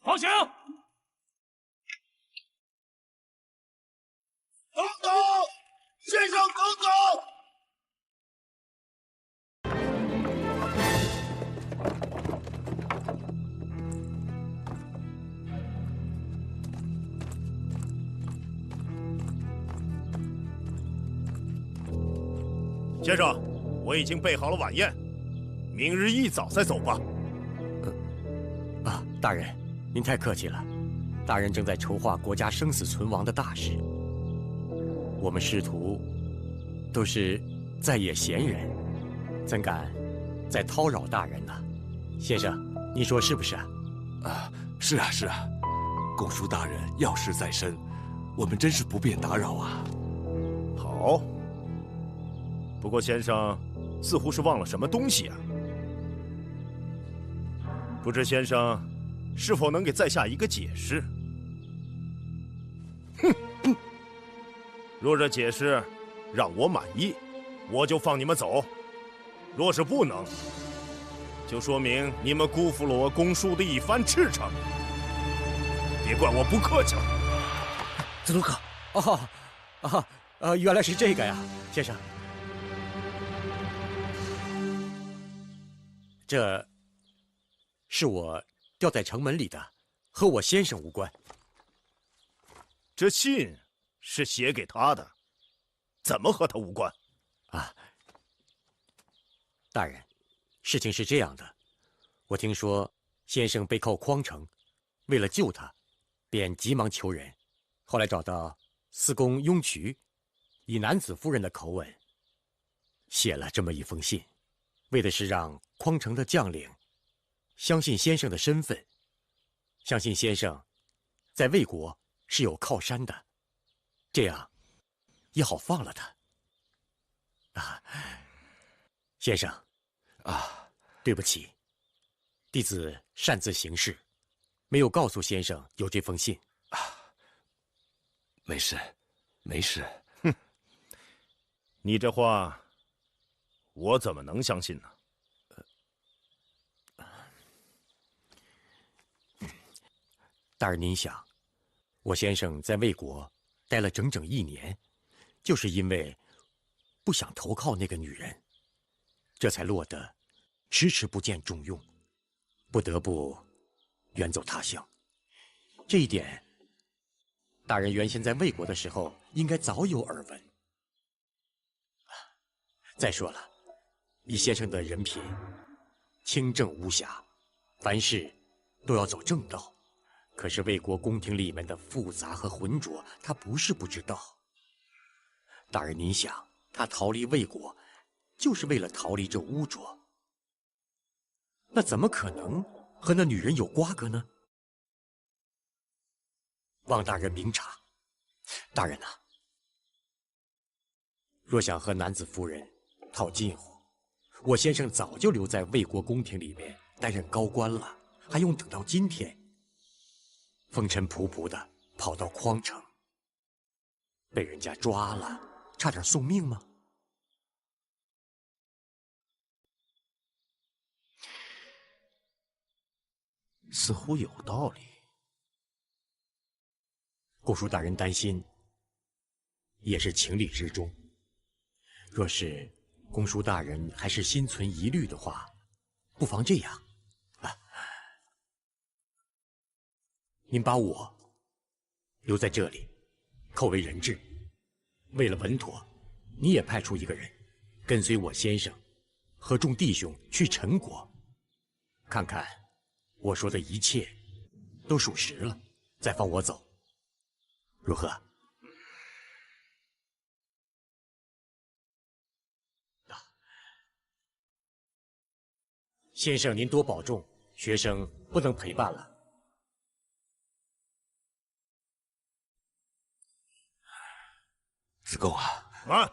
放行！等等，先生，等等！先生，我已经备好了晚宴，明日一早再走吧。大人，您太客气了。大人正在筹划国家生死存亡的大事，我们师徒都是在野闲人，怎敢再叨扰大人呢？先生，你说是不是啊？是啊，是啊。公叔大人要事在身，我们真是不便打扰啊。好。不过先生似乎是忘了什么东西啊？不知先生是否能给在下一个解释？哼！若这解释让我满意，我就放你们走；若是不能，就说明你们辜负了我公叔的一番赤诚。别怪我不客气了。子路哥，原来是这个呀，先生。这是我掉在城门里的，和我先生无关。这信是写给他的，怎么和他无关？啊，大人，事情是这样的，我听说先生被扣匡城，为了救他，便急忙求人，后来找到司公雍渠，以男子夫人的口吻，写了这么一封信，为的是让匡城的将领相信先生的身份，相信先生在魏国是有靠山的，这样也好放了他。啊，先生，对不起，弟子擅自行事，没有告诉先生有这封信。没事，没事。哼，你这话，我怎么能相信呢？大人您想，我先生在魏国待了整整1年，就是因为不想投靠那个女人，这才落得迟迟不见重用，不得不远走他乡。这一点，大人原先在魏国的时候应该早有耳闻。再说了，以先生的人品，清正无瑕，凡事都要走正道。可是魏国宫廷里面的复杂和浑浊，他不是不知道。大人您想，他逃离魏国，就是为了逃离这污浊，那怎么可能和那女人有瓜葛呢？望大人明察。大人啊，若想和男子夫人套近乎，我先生早就留在魏国宫廷里面担任高官了，还用等到今天？风尘仆仆的跑到匡城，被人家抓了，差点送命吗？似乎有道理。姑叔大人担心，也是情理之中。若是公叔大人还是心存疑虑的话，不妨这样啊，您把我留在这里，扣为人质。为了稳妥，你也派出一个人，跟随我先生和众弟兄去陈国，看看我说的一切都属实了，再放我走，如何？先生您多保重，学生不能陪伴了。子贡啊，慢！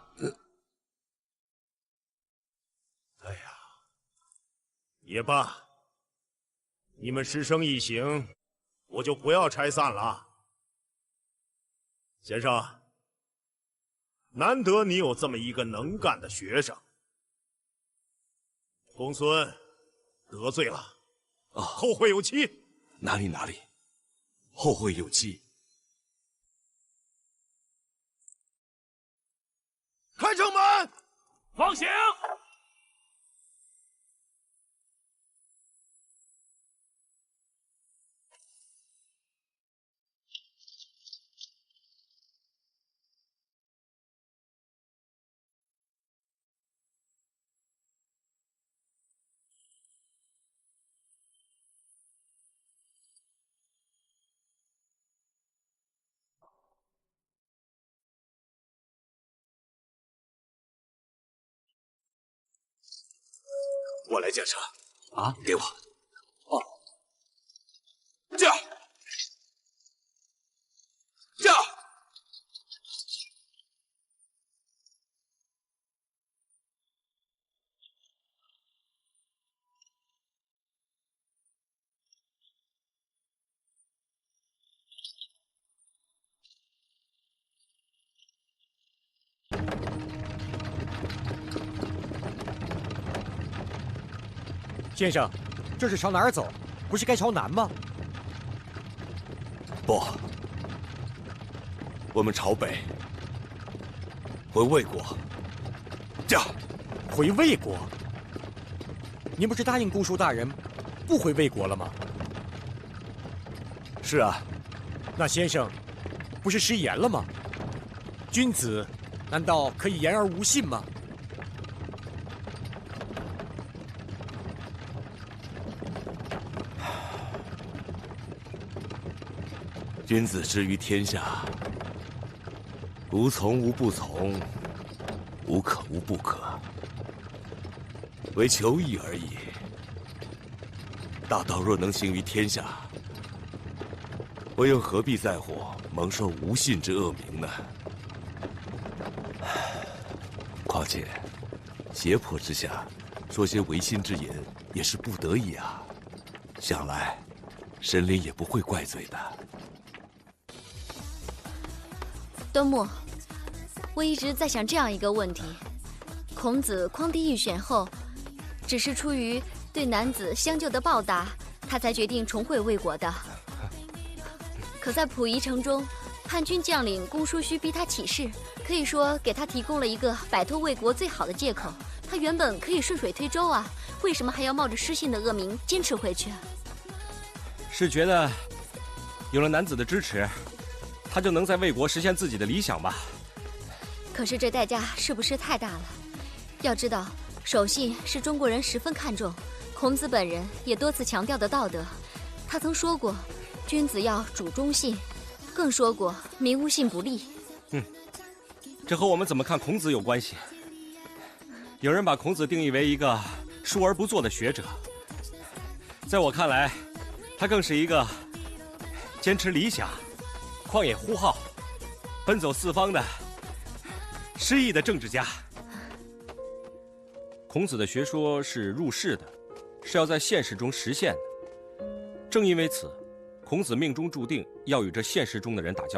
哎呀，也罢，你们师生一行，我就不要拆散了。先生，难得你有这么一个能干的学生，公孙得罪了，后会有期。哪里，后会有期。开城门，放行。我来驾车。啊，给我。哦。驾！驾！先生，这是朝哪儿走？不是该朝南吗？不，我们朝北，回魏国。驾！回魏国？您不是答应公叔大人不回魏国了吗？是啊。那先生不是失言了吗？君子难道可以言而无信吗？君子之于天下，无从无不从，无可无不可，为求义而已。大道若能行于天下，我又何必在乎蒙受无信之恶名呢？况且，胁迫之下说些违心之言，也是不得已啊。想来，神灵也不会怪罪的。端木，我一直在想这样一个问题：孔子匡帝遇选后，只是出于对男子相救的报答，他才决定重回魏国的。可在溥仪城中，叛军将领公叔胥逼他起事，可以说给他提供了一个摆脱魏国最好的借口。他原本可以顺水推舟啊，为什么还要冒着失信的恶名坚持回去？是觉得有了男子的支持，他就能在魏国实现自己的理想吧？可是这代价是不是太大了？要知道，守信是中国人十分看重，孔子本人也多次强调的道德。他曾说过，君子要主忠信，更说过民无信不立。这和我们怎么看孔子有关系。有人把孔子定义为一个述而不作的学者，在我看来，他更是一个坚持理想、旷野呼号、奔走四方的诗意的政治家。孔子的学说是入世的，是要在现实中实现的。正因为此，孔子命中注定要与这现实中的人打交道。